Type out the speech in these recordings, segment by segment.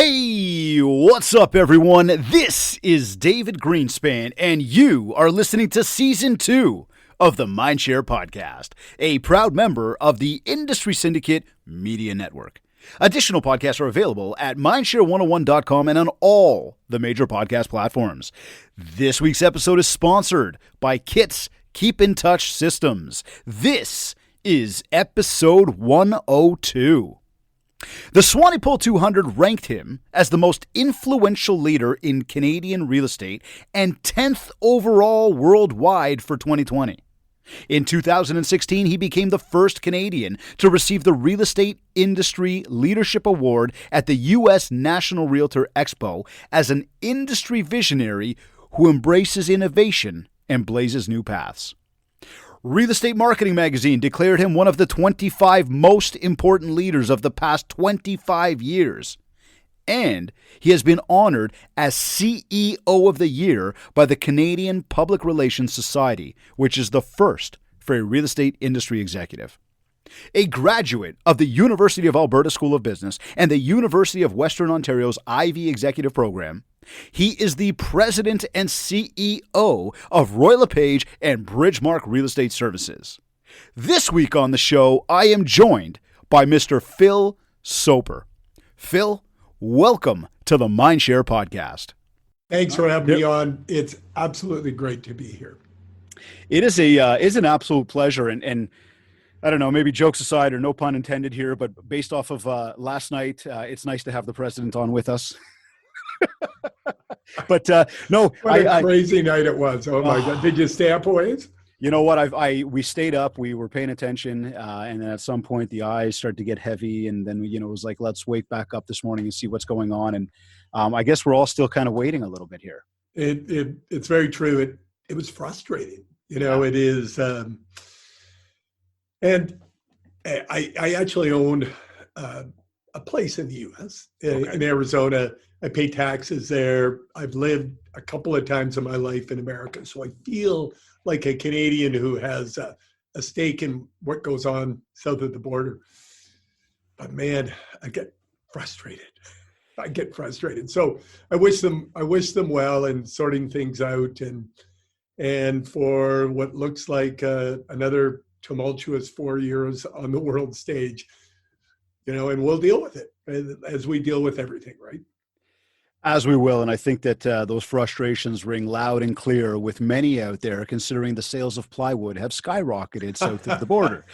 Hey, what's up, everyone? This is David Greenspan, and you are listening to Season 2 of the MindShare podcast, a proud member of the Industry Syndicate Media Network. Additional podcasts are available at mindshare101.com and on all the major podcast platforms. This week's episode is sponsored by Kit's Keep in Touch Systems. This is episode 102. The Swanepoel 200 ranked him as the most influential leader in Canadian real estate and 10th overall worldwide for 2020. In 2016, he became the first Canadian to receive the Real Estate Industry Leadership Award at the US National Realtor Expo as an industry visionary who embraces innovation and blazes new paths. Real Estate Marketing Magazine declared him one of the 25 most important leaders of the past 25 years. And he has been honored as CEO of the Year by the Canadian Public Relations Society, which is the first for a real estate industry executive. A graduate of the University of Alberta School of Business and the University of Western Ontario's Ivey Executive Program, he is the president and CEO of LePage and Bridgemarq Real Estate Services. This week on the show, I am joined by Mr. Phil Soper. Phil, welcome to the MindShare podcast. Thanks for having me on. It's absolutely great to be here. It is an absolute pleasure, and I don't know, maybe jokes aside, or no pun intended here, but based off of last night, it's nice to have the president on with us. But no, what a crazy night it was. Oh my God. Did you stay up a ways? You know what? We stayed up, we were paying attention. And then at some point the eyes started to get heavy. And then, it was like, let's wake back up this morning and see what's going on. And I guess we're all still kind of waiting a little bit here. It's very true. It was frustrating. It is. And I actually owned a place in the US, in Arizona. I pay taxes there. I've lived a couple of times in my life in America. So I feel like a Canadian who has a stake in what goes on south of the border. But man, I get frustrated. So I wish them well in sorting things out and for what looks like another tumultuous 4 years on the world stage, and we'll deal with it as we deal with everything, right? As we will, and I think that those frustrations ring loud and clear with many out there, considering the sales of plywood have skyrocketed south of the border.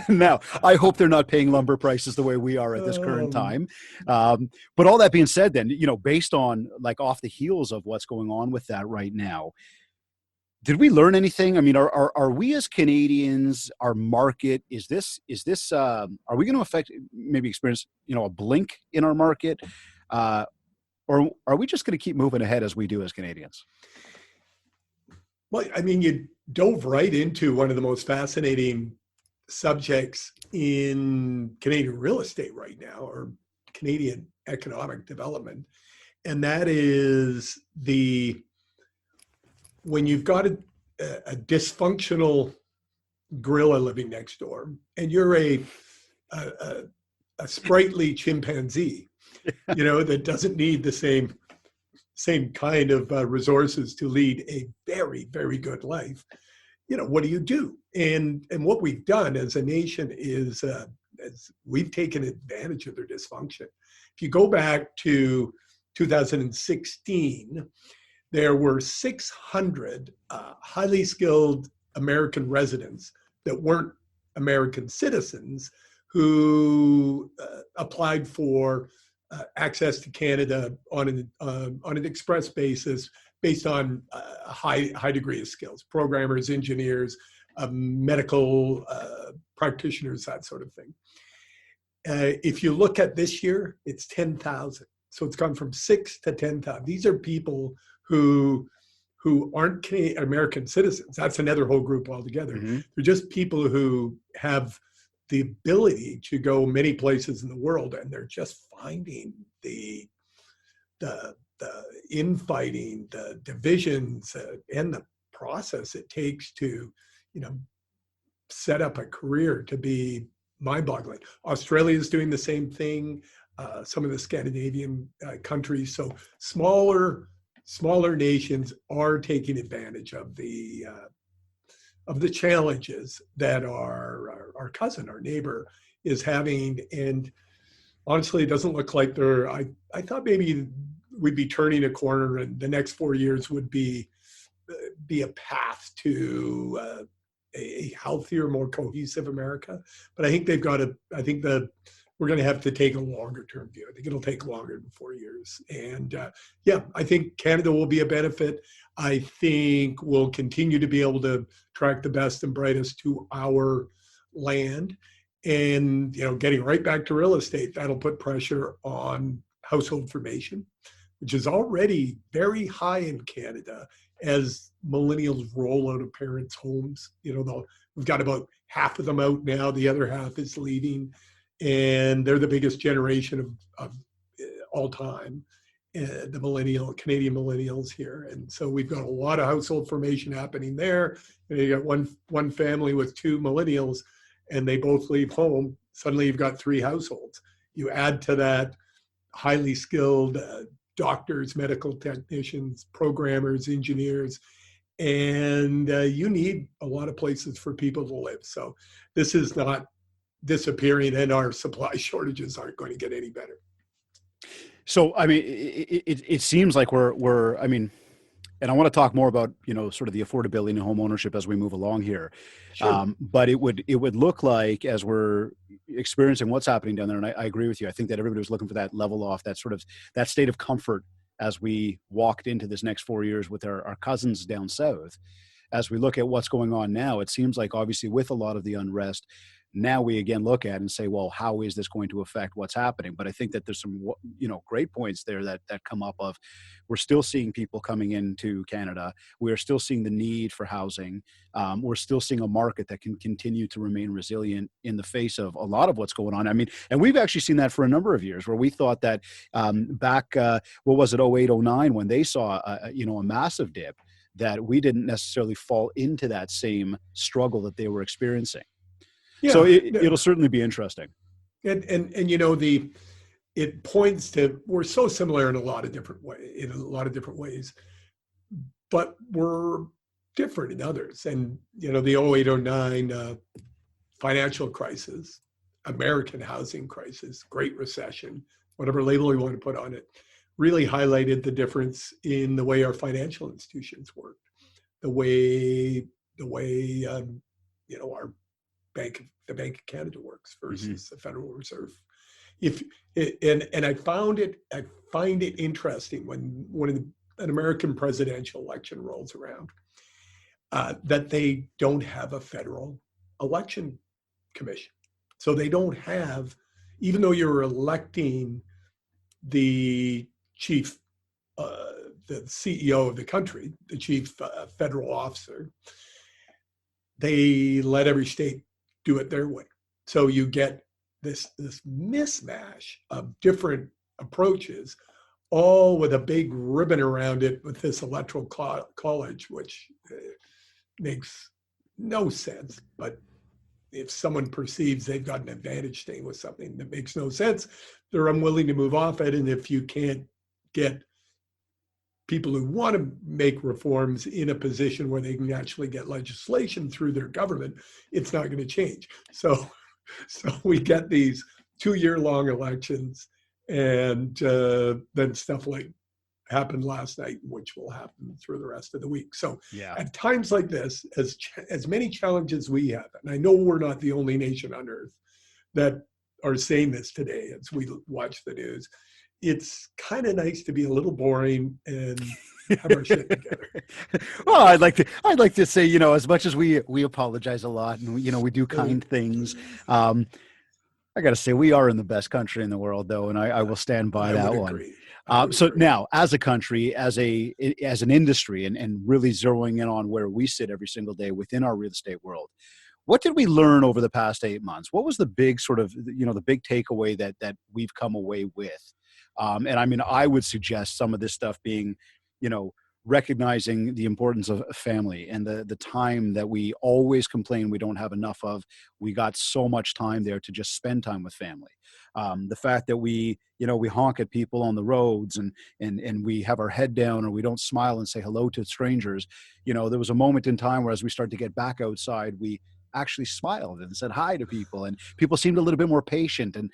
Now, I hope they're not paying lumber prices the way we are at this current time. But all that being said, then, based on off the heels of what's going on with that right now, did we learn anything? I mean, are we as Canadians, our market, are we going to experience, a blink in our market? Or are we just going to keep moving ahead as we do as Canadians? Well, I mean, you dove right into one of the most fascinating subjects in Canadian real estate right now, or Canadian economic development. And that is when you've got a dysfunctional gorilla living next door, and you're a sprightly chimpanzee, that doesn't need the same kind of resources to lead a very, very good life. What do you do? And what we've done as a nation is we've taken advantage of their dysfunction. If you go back to 2016, there were 600 highly skilled American residents that weren't American citizens who applied for access to Canada on an express basis based on a high degree of skills, programmers, engineers, medical practitioners, that sort of thing. If you look at this year, it's 10,000. So it's gone from 6 to 10,000. These are people who aren't American citizens. That's another whole group altogether. Mm-hmm. They're just people who have the ability to go many places in the world, and they're just finding the infighting, the divisions, and the process it takes to, set up a career to be mind-boggling. Australia is doing the same thing. some of the Scandinavian countries. So smaller nations are taking advantage of the challenges that our cousin, our neighbor, is having. And honestly, it doesn't look like they're. I thought maybe we'd be turning a corner, and the next 4 years would be a path to a healthier, more cohesive America. But I think they've got to. I think we're going to have to take a longer term view. I think it'll take longer than 4 years. And yeah, I think Canada will be a benefit. I think we'll continue to be able to attract the best and brightest to our land. And, getting right back to real estate, that'll put pressure on household formation, which is already very high in Canada as millennials roll out of parents' homes. We've got about half of them out now. The other half is leaving. And they're the biggest generation of all time, the Canadian millennials here. And so we've got a lot of household formation happening there. And you got one family with 2 millennials, and they both leave home. Suddenly you've got 3 households. You add to that highly skilled doctors, medical technicians, programmers, engineers, and you need a lot of places for people to live. So this is not disappearing, and our supply shortages aren't going to get any better. So, I mean, it seems like we're, I mean, and I want to talk more about, sort of the affordability and home ownership as we move along here. Sure. But it would look like, as we're experiencing what's happening down there, and I agree with you, I think that everybody was looking for that level off, that sort of, that state of comfort as we walked into this next 4 years with our cousins down south. As we look at what's going on now, it seems like, obviously, with a lot of the unrest, now we again look at and say, well, how is this going to affect what's happening? But I think that there's some, great points there that come up of, we're still seeing people coming into Canada. We're still seeing the need for housing. We're still seeing a market that can continue to remain resilient in the face of a lot of what's going on. I mean, and we've actually seen that for a number of years, where we thought that back, what was it, 08, 09, when they saw, a massive dip, that we didn't necessarily fall into that same struggle that they were experiencing. Yeah, so it'll certainly be interesting. And it points to, we're so similar in a lot of different ways, but we're different in others. And the 08-09 financial crisis, American housing crisis, Great Recession, whatever label you want to put on it, really highlighted the difference in the way our financial institutions work, the way our the Bank of Canada works versus the Federal Reserve. I find it interesting when an American presidential election rolls around, that they don't have a federal election commission. So they don't have, even though you're electing the chief, the CEO of the country, the chief federal officer, they let every state do it their way. So you get this mismatch of different approaches, all with a big ribbon around it with this electoral college, which makes no sense. But if someone perceives they've got an advantage staying with something that makes no sense, they're unwilling to move off it. And if you can't get people who want to make reforms in a position where they can actually get legislation through their government, it's not going to change. So we get these 2-year-long elections, and then stuff like happened last night, which will happen through the rest of the week. So at times like this, as many challenges we have, and I know we're not the only nation on earth that are saying this today as we watch the news, it's kind of nice to be a little boring and have our shit together. Well, I'd like to say, as much as we apologize a lot, and we do kind things, I got to say, we are in the best country in the world, though, and I will stand by that one. So now, as a country, as an industry, and really zeroing in on where we sit every single day within our real estate world, what did we learn over the past 8 months? What was the big sort of, the big takeaway that we've come away with? And I mean, I would suggest some of this stuff being, recognizing the importance of family and the time that we always complain we don't have enough of. We got so much time there to just spend time with family. The fact that we honk at people on the roads and we have our head down, or we don't smile and say hello to strangers. There was a moment in time where, as we started to get back outside, we actually smiled and said hi to people, and people seemed a little bit more patient, and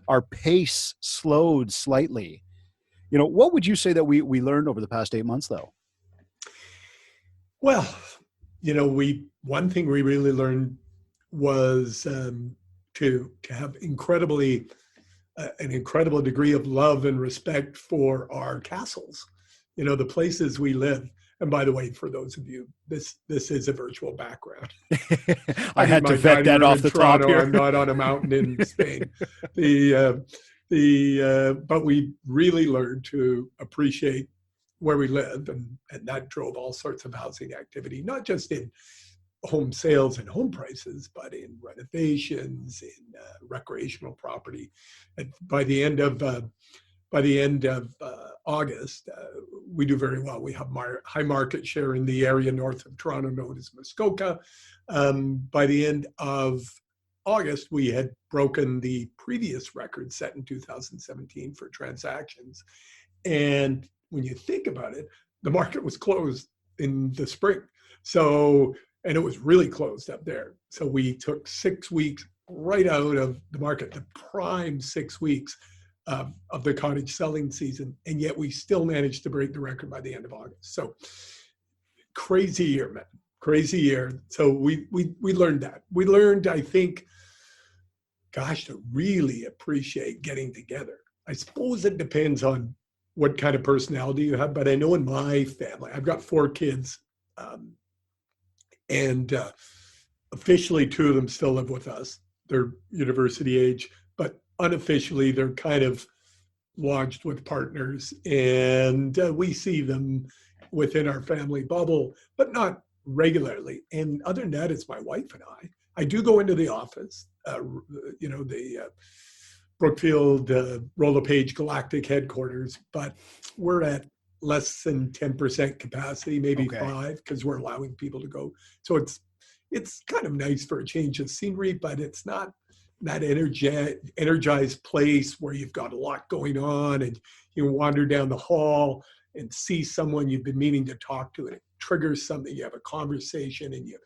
our pace slowed slightly. What would you say that we learned over the past 8 months, though? Well, one thing we really learned was to have an incredible degree of love and respect for our castles, the places we live. And by the way, for those of you, this is a virtual background. I had to vet that off the top here. I'm not on a mountain in Spain. But we really learned to appreciate where we live, and that drove all sorts of housing activity, not just in home sales and home prices, but in renovations, in recreational property. And by the end of August, we do very well. We have high market share in the area north of Toronto, known as Muskoka. By the end of August, we had broken the previous record set in 2017 for transactions. And when you think about it, the market was closed in the spring. And it was really closed up there. So we took 6 weeks right out of the market, the prime 6 weeks of the cottage selling season. And yet we still managed to break the record by the end of August. So crazy year, man, crazy year. So we learned that. We learned, I think, to really appreciate getting together. I suppose it depends on what kind of personality you have, but I know in my family, I've got 4 kids, and officially 2 of them still live with us. They're university age, but unofficially they're kind of lodged with partners, and we see them within our family bubble, but not regularly. And other than that, it's my wife and I do go into the office, the Brookfield LePage Galactic headquarters, but we're at less than 10% capacity, maybe 5, because we're allowing people to go. So it's kind of nice for a change of scenery, but it's not that energized place where you've got a lot going on and you wander down the hall and see someone you've been meaning to talk to, and it triggers something. You have a conversation and you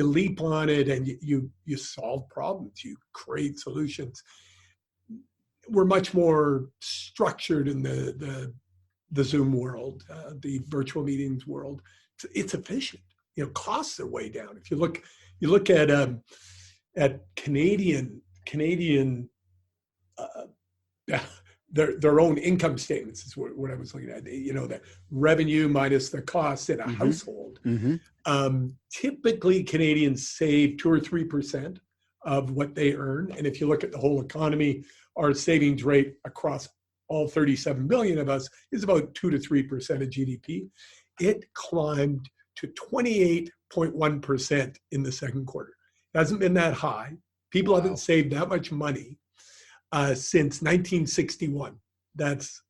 leap on it, and you solve problems, you create solutions. We're much more structured in the Zoom world, the virtual meetings world. It's efficient. Costs are way down. If you look at Canadian their own income statements is what I was looking at. The revenue minus the costs in a household. Typically, Canadians save 2 or 3% of what they earn, and if you look at the whole economy, our savings rate across all 37 million of us is about 2 to 3% of GDP. It climbed to 28.1% in the second quarter. It hasn't been that high. People haven't saved that much money since 1961. That's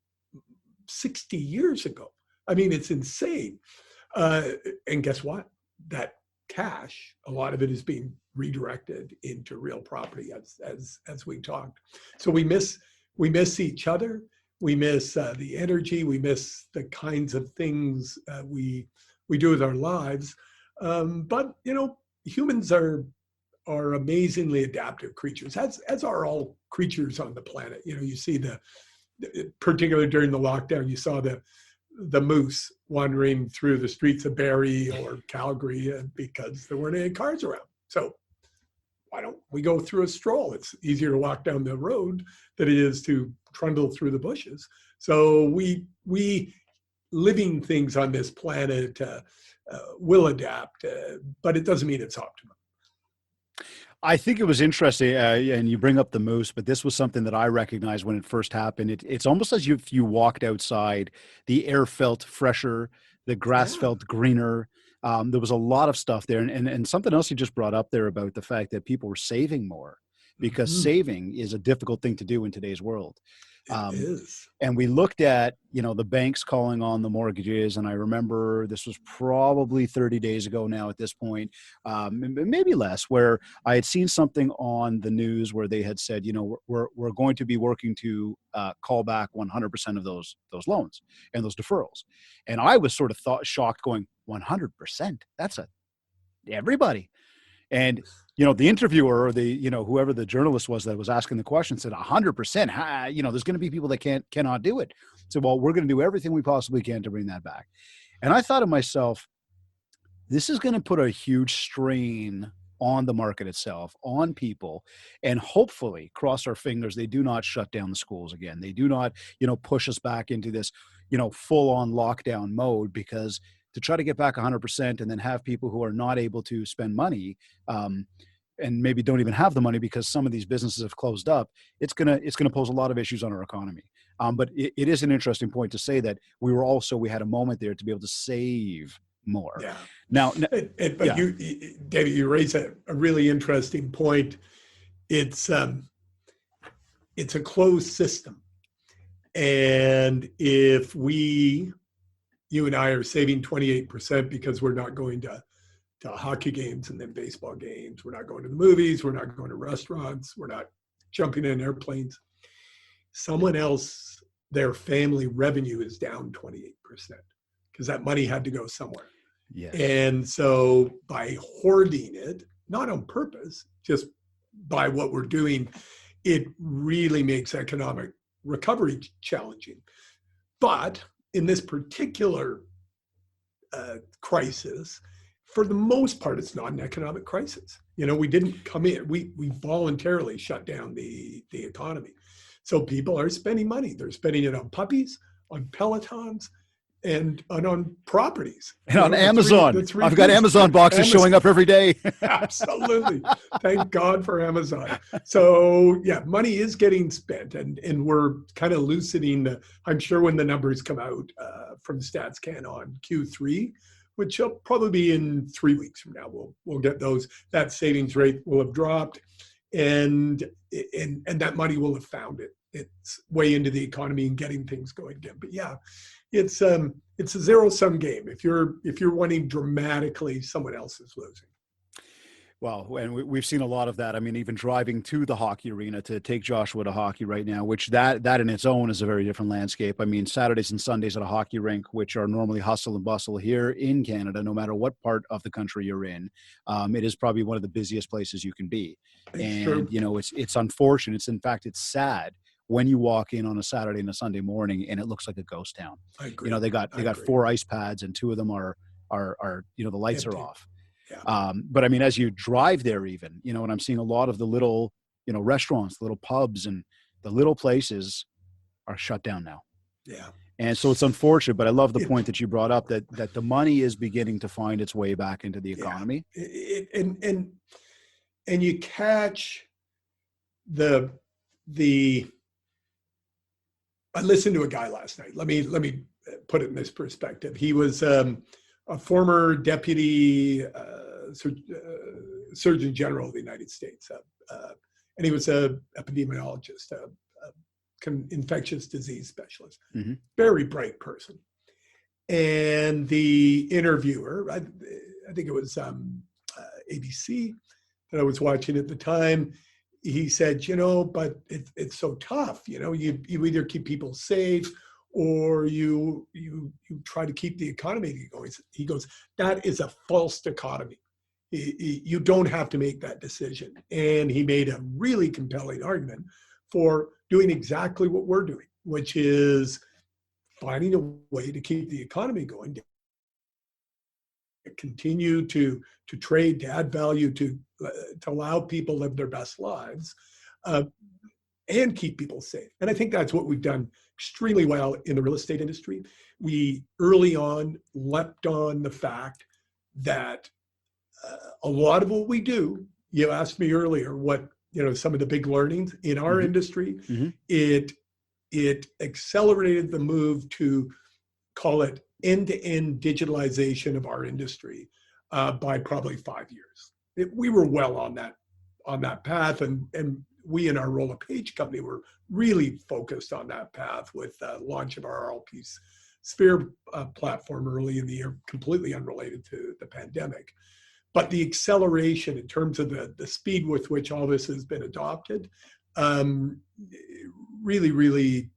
60 years ago. I mean, it's insane. And guess what? That cash, a lot of it is being redirected into real property, as we talked. So we miss each other. We miss the energy. We miss the kinds of things we do with our lives. But humans are amazingly adaptive creatures, as are all creatures on the planet. You see particularly during the lockdown, you saw the moose wandering through the streets of Barrie or Calgary because there weren't any cars around. So why don't we go through a stroll? It's easier to walk down the road than it is to trundle through the bushes. So we living things on this planet will adapt, but it doesn't mean it's optimum. I think it was interesting, and you bring up the moose, but this was something that I recognized when it first happened. It's almost as if you walked outside, the air felt fresher, the grass felt greener. There was a lot of stuff there. And something else you just brought up there about the fact that people were saving more, because saving is a difficult thing to do in today's world. It is. And we looked at, the banks calling on the mortgages. And I remember this was probably 30 days ago now at this point, maybe less, where I had seen something on the news where they had said, we're going to be working to call back 100% of those loans and those deferrals. And I was sort of shocked going, 100%? That's everybody. And, the interviewer or whoever the journalist was that was asking the question said 100%, there's going to be people that cannot do it. So, well, we're going to do everything we possibly can to bring that back. And I thought to myself, this is going to put a huge strain on the market itself, on people, and hopefully, cross our fingers, they do not shut down the schools again. They do not, push us back into this, full on lockdown mode, because to try to get back 100% and then have people who are not able to spend money and maybe don't even have the money because some of these businesses have closed up, it's gonna pose a lot of issues on our economy. But it is an interesting point to say that we had a moment there to be able to save more. Yeah. Now, but you, David, you raise a really interesting point. It's a closed system, and if you and I are saving 28% because we're not going to hockey games and then baseball games. We're not going to the movies. We're not going to restaurants. We're not jumping in airplanes. Someone else, their family revenue is down 28% because that money had to go somewhere. Yes. And so by hoarding it, not on purpose, just by what we're doing, it really makes economic recovery challenging. But in this particular crisis, for the most part, it's not an economic crisis. We didn't come in. We voluntarily shut down the economy. So people are spending money. They're spending it on puppies, on Pelotons, and on properties. And on Amazon. I've got Amazon boxes showing up every day. Absolutely. Thank God for Amazon. So yeah, money is getting spent, and we're kind of loosening I'm sure when the numbers come out from StatsCan on Q3, which will probably be in 3 weeks from now, we'll get those. That savings rate will have dropped, and that money will have found its way into the economy and getting things going again. But yeah, it's a zero-sum game. If you're winning dramatically, someone else is losing. Well, and we've seen a lot of that. I mean, even driving to the hockey arena to take Joshua to hockey right now, which that in its own is a very different landscape. I mean, Saturdays and Sundays at a hockey rink, which are normally hustle and bustle here in Canada, no matter what part of the country you're in, it is probably one of the busiest places you can be. It's true. It's unfortunate. In fact, it's sad when you walk in on a Saturday and a Sunday morning and it looks like a ghost town. I agree. They got 4 ice pads and 2 of them are the lights empty. are off. Yeah. But I mean, as you drive there even, and I'm seeing a lot of the little, restaurants, little pubs and the little places are shut down now. Yeah. And so it's unfortunate, but I love the point that you brought up that the money is beginning to find its way back into the economy. And you catch I listened to a guy last night. Let me put it in this perspective. He was a former deputy Surgeon General of the United States, and he was an epidemiologist, infectious disease specialist. Mm-hmm. Very bright person. And the interviewer, I think it was ABC that I was watching at the time, he said, but it's so tough. You either keep people safe or you try to keep the economy going. He goes, that is a false dichotomy. You don't have to make that decision. And he made a really compelling argument for doing exactly what we're doing, which is finding a way to keep the economy going, continue to trade, to add value, to allow people to live their best lives, and keep people safe. And I think that's what we've done extremely well in the real estate industry. We early on leapt on the fact that a lot of what we do, you asked me earlier what some of the big learnings in our mm-hmm. industry, mm-hmm. It accelerated the move to call it end-to-end digitalization of our industry by probably 5 years. We were well on that path, and we in our LePage company were really focused on that path with the launch of our RLP Sphere platform early in the year, completely unrelated to the pandemic. But the acceleration in terms of the speed with which all this has been adopted, really, really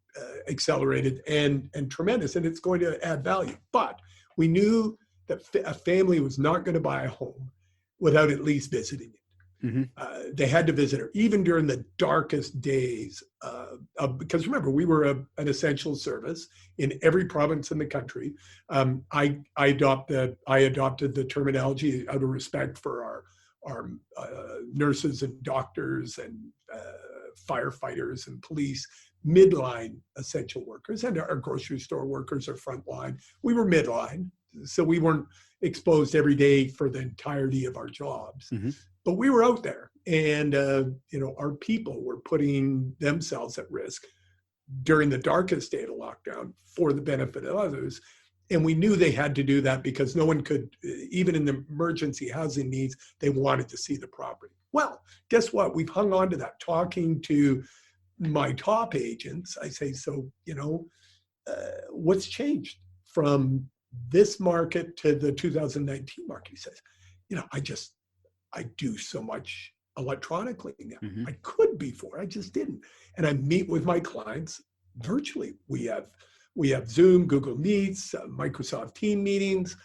accelerated and tremendous, and it's going to add value. But we knew that a family was not going to buy a home without at least visiting it. Mm-hmm. They had to visit her, even during the darkest days. Because remember, we were an essential service in every province in the country. I adopted the terminology out of respect for our nurses and doctors and firefighters and police, midline essential workers, and our grocery store workers are frontline. We were midline, so we weren't exposed every day for the entirety of our jobs. Mm-hmm. But we were out there, and our people were putting themselves at risk during the darkest day of the lockdown for the benefit of others. And we knew they had to do that because no one could, even in the emergency housing needs, they wanted to see the property. Well, guess what? We've hung on to that. Talking to my top agents, I say, so, what's changed from this market to the 2019 market? He says, I do so much electronically now. Mm-hmm. I could before, I just didn't. And I meet with my clients virtually. We have Zoom, Google Meets, Microsoft Team meetings.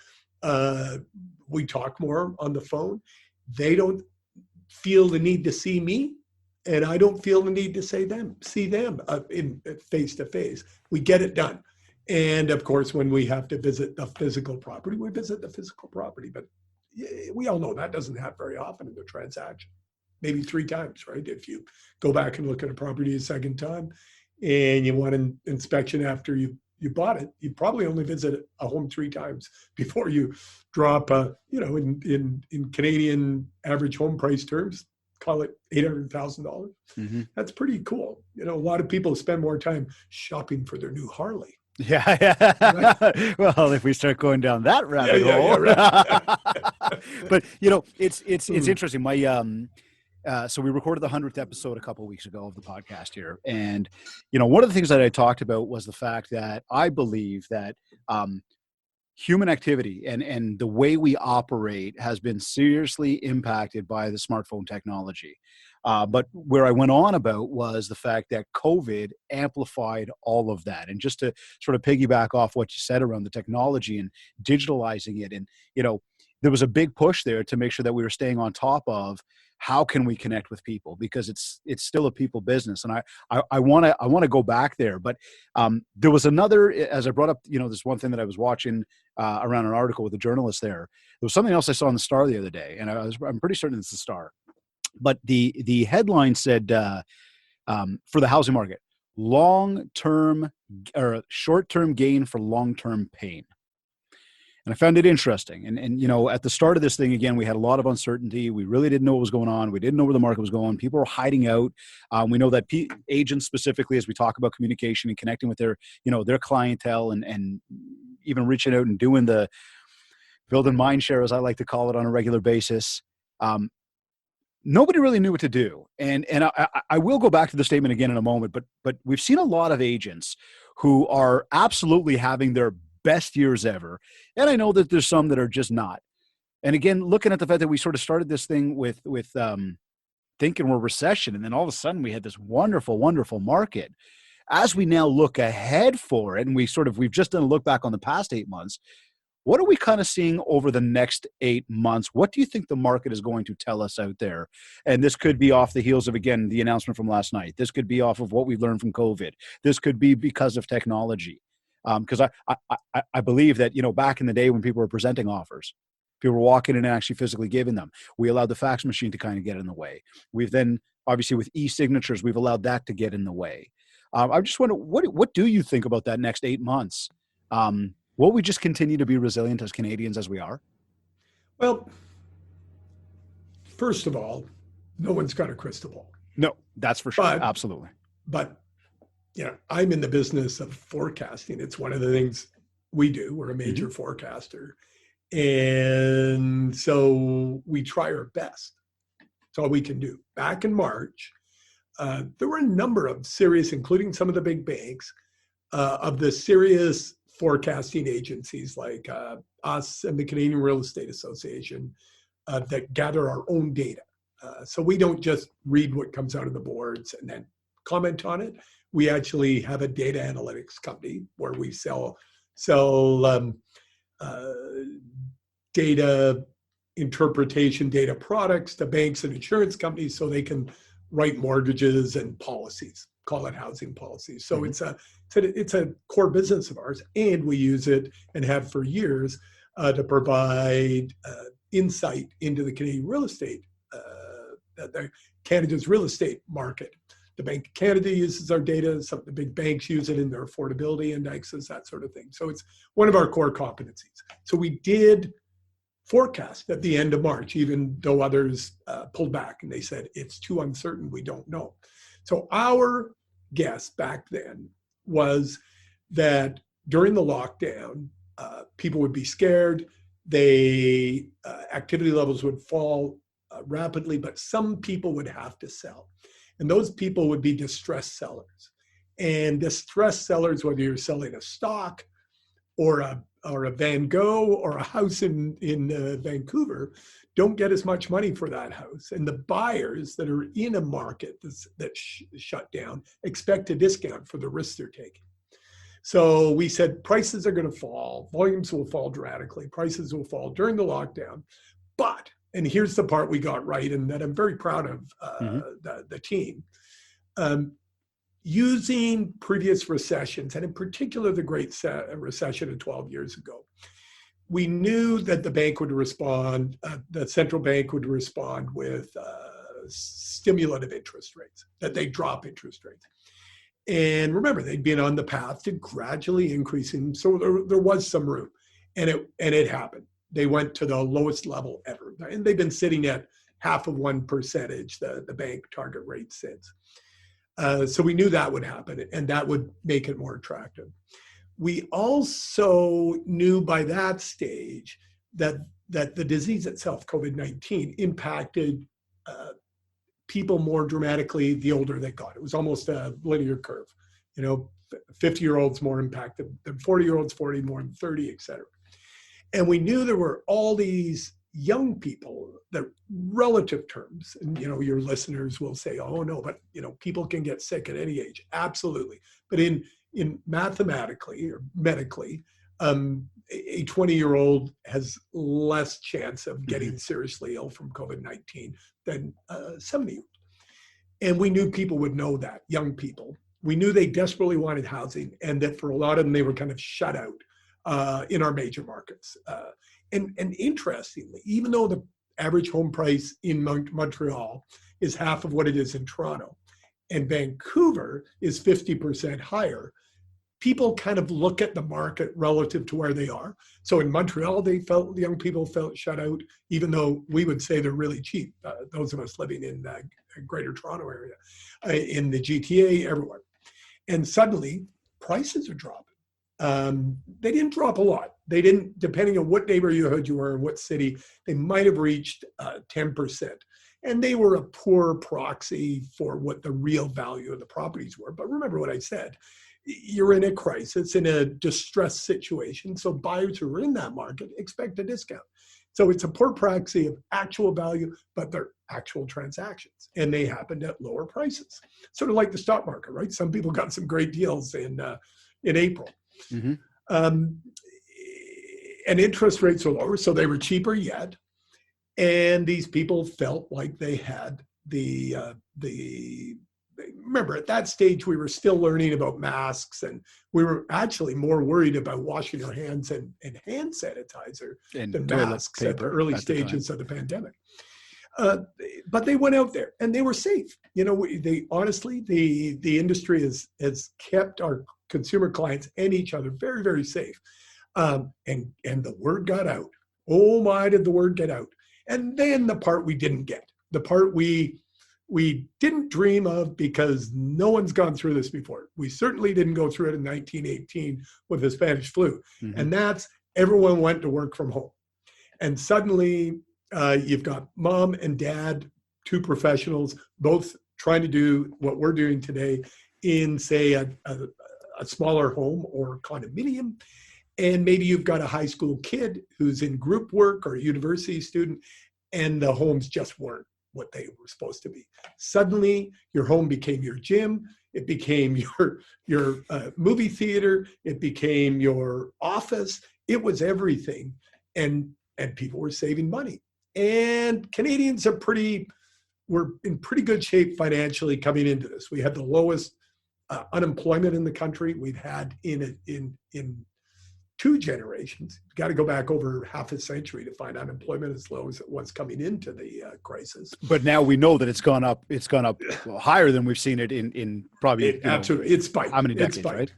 We talk more on the phone. They don't feel the need to see me, and I don't feel the need to see them in face to face. We get it done. And of course, when we have to visit the physical property, we visit the physical property. But we all know that doesn't happen very often in the transaction. Maybe 3 times, right? If you go back and look at a property a second time and you want an inspection after you bought it, you probably only visit a home 3 times before you drop, in Canadian average home price terms, call it $800,000. Mm-hmm. That's pretty cool. A lot of people spend more time shopping for their new Harley. Yeah. Right? Well, if we start going down that rabbit hole, right. But it's interesting. So we recorded the 100th episode a couple of weeks ago of the podcast here, and one of the things that I talked about was the fact that I believe that human activity and the way we operate has been seriously impacted by the smartphone technology. But where I went on about was the fact that COVID amplified all of that. And just to sort of piggyback off what you said around the technology and digitalizing it, and there was a big push there to make sure that we were staying on top of how can we connect with people, because it's still a people business. And I want to go back there. But there was another, as I brought up, this one thing that I was watching around an article with a journalist there. There was something else I saw in the Star the other day, and I'm pretty certain it's the Star. But the headline said for the housing market, long-term or short-term gain for long-term pain. And I found it interesting. And at the start of this thing, again, we had a lot of uncertainty. We really didn't know what was going on. We didn't know where the market was going. People were hiding out. We know that agents specifically, as we talk about communication and connecting with their clientele and even reaching out and doing the building MindShare, as I like to call it, on a regular basis. Nobody really knew what to do. And I will go back to the statement again in a moment, but we've seen a lot of agents who are absolutely having their best years ever. And I know that there's some that are just not. And again, looking at the fact that we sort of started this thing with thinking we're recession, and then all of a sudden we had this wonderful, wonderful market. As we now look ahead for it, and we've just done a look back on the past 8 months, what are we kind of seeing over the next 8 months? What do you think the market is going to tell us out there? And this could be off the heels of, again, the announcement from last night. This could be off of what we've learned from COVID. This could be because of technology. Because I believe that, back in the day when people were presenting offers, people were walking in and actually physically giving them. We allowed the fax machine to kind of get in the way. We've then, obviously with e-signatures, we've allowed that to get in the way. I just wonder, what do you think about that next 8 months? Will we just continue to be resilient as Canadians as we are? Well, first of all, no one's got a crystal ball. No, that's for sure. Absolutely. But, I'm in the business of forecasting. It's one of the things we do. We're a major forecaster. And so we try our best. That's all we can do. Back in March, there were a number of serious, including some of the big banks, of the serious forecasting agencies like us and the Canadian Real Estate Association that gather our own data. So we don't just read what comes out of the boards and then comment on it. We actually have a data analytics company where we sell data interpretation, data products to banks and insurance companies so they can write mortgages and policies, call it housing policies. So it's a core business of ours, and we use it and have for years to provide insight into the Canadian real estate, Canada's real estate market. The Bank of Canada uses our data. Some of the big banks use it in their affordability indexes, that sort of thing. So it's one of our core competencies. So we did forecast at the end of March, even though others pulled back and they said, it's too uncertain, we don't know. So our guess back then was that during the lockdown, people would be scared, activity levels would fall rapidly, but some people would have to sell. And those people would be distressed sellers. And distressed sellers, whether you're selling a stock or a Van Gogh or a house in Vancouver, don't get as much money for that house. And the buyers that are in a market that's shut down expect a discount for the risks they're taking. So we said prices are going to fall, volumes will fall dramatically, prices will fall during the lockdown. But, and here's the part we got right and that I'm very proud of the team, using previous recessions, and in particular the Great Recession of 12 years ago, we knew that the bank would respond, the central bank would respond with stimulative interest rates, that they'd drop interest rates. And remember, they'd been on the path to gradually increasing, so there was some room, and it happened. They went to the lowest level ever, and they've been sitting at 0.5%, the bank target rate sits. So we knew that would happen, and that would make it more attractive. We also knew by that stage that the disease itself, COVID-19, impacted people more dramatically the older they got. It was almost a linear curve. 50-year-olds more impacted than 40-year-olds, 40 more than 30, et cetera. And we knew there were all these young people that relative terms, and your listeners will say, oh no, but people can get sick at any age. Absolutely. But in mathematically or medically, a 20-year-old has less chance of getting seriously ill from COVID-19 than a 70-year-old. And we knew people would know that, young people. We knew they desperately wanted housing, and that for a lot of them, they were kind of shut out in our major markets. And interestingly, even though the average home price in Montreal is half of what it is in Toronto, and Vancouver is 50% higher, people kind of look at the market relative to where they are. So in Montreal, the young people felt shut out, even though we would say they're really cheap, those of us living in the Greater Toronto area, in the GTA, everywhere. And suddenly, prices are dropping. They didn't drop a lot. They didn't, depending on what neighborhood you were in, what city, they might have reached 10%. And they were a poor proxy for what the real value of the properties were. But remember what I said, you're in a crisis, in a distressed situation. So buyers who are in that market expect a discount. So it's a poor proxy of actual value, but they're actual transactions. And they happened at lower prices. Sort of like the stock market, right? Some people got some great deals in April. Mm-hmm. And interest rates are lower, so they were cheaper yet. And these people felt like they had remember, at that stage, we were still learning about masks, and we were actually more worried about washing our hands and hand sanitizer than masks at the early stages of the pandemic. But they went out there and they were safe. Honestly, the industry has kept our consumer clients and each other very, very safe. And the word got out. Oh my, did the word get out. And then the part we didn't get, the part we didn't dream of, because no one's gone through this before. We certainly didn't go through it in 1918 with the Spanish flu. Mm-hmm. And that's, everyone went to work from home. And suddenly you've got mom and dad, two professionals, both trying to do what we're doing today in, say, a smaller home or condominium. And maybe you've got a high school kid who's in group work or a university student, and the homes just weren't what they were supposed to be. Suddenly, your home became your gym. It became your movie theater. It became your office. It was everything. And people were saving money. And Canadians were in pretty good shape financially coming into this. We had the lowest unemployment in the country we've had in 2 generations. You've got to go back over half a century to find unemployment as low as it was coming into the crisis. But now we know that it's gone up higher than we've seen it in probably absolutely. It spiked. How many decades, right?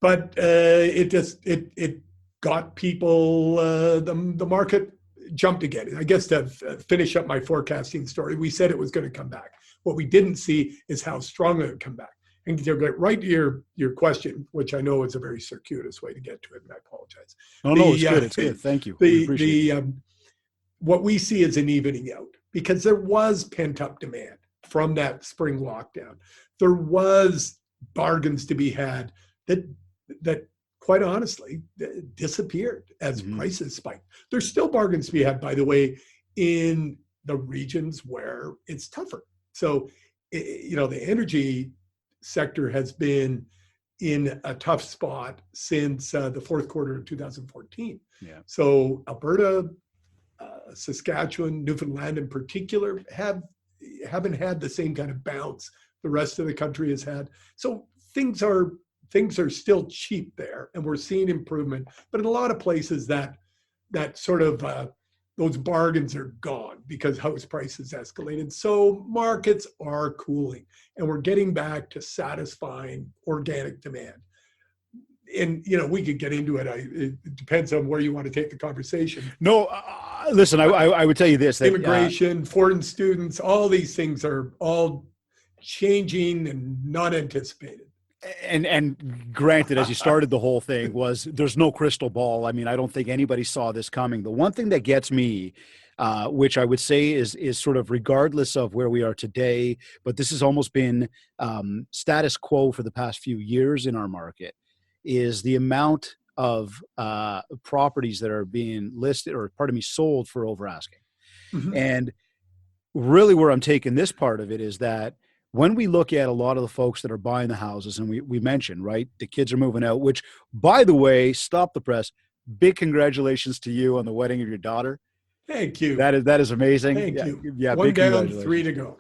But it got people, the market jumped again. I guess to finish up my forecasting story, we said it was going to come back. What we didn't see is how strong it would come back. And to get right to your question, which I know is a very circuitous way to get to it, and I apologize. No, it's good. It's good. Thank you. What we see is an evening out, because there was pent-up demand from that spring lockdown. There was bargains to be had that quite honestly disappeared as prices spiked. There's still bargains to be had, by the way, in the regions where it's tougher. So, the energy sector has been in a tough spot since the fourth quarter of 2014. Yeah. So Alberta, Saskatchewan, Newfoundland in particular haven't had the same kind of bounce the rest of the country has had. So things are still cheap there, and we're seeing improvement. But in a lot of places, that sort of those bargains are gone because house prices escalated. So markets are cooling, and we're getting back to satisfying organic demand. And, we could get into it. It depends on where you want to take the conversation. No, listen, I would tell you this. That, immigration, foreign students, all these things are all changing and not anticipated. And granted, as you started the whole thing, there's no crystal ball. I mean, I don't think anybody saw this coming. The one thing that gets me, which I would say is sort of regardless of where we are today, but this has almost been status quo for the past few years in our market, is the amount of properties that are being listed sold for over asking. Mm-hmm. And really where I'm taking this part of it is that when we look at a lot of the folks that are buying the houses, and we mentioned, right, the kids are moving out, which, by the way, stop the press, big congratulations to you on the wedding of your daughter. Thank you. That is amazing. Thank you. Yeah, one down, 3 to go.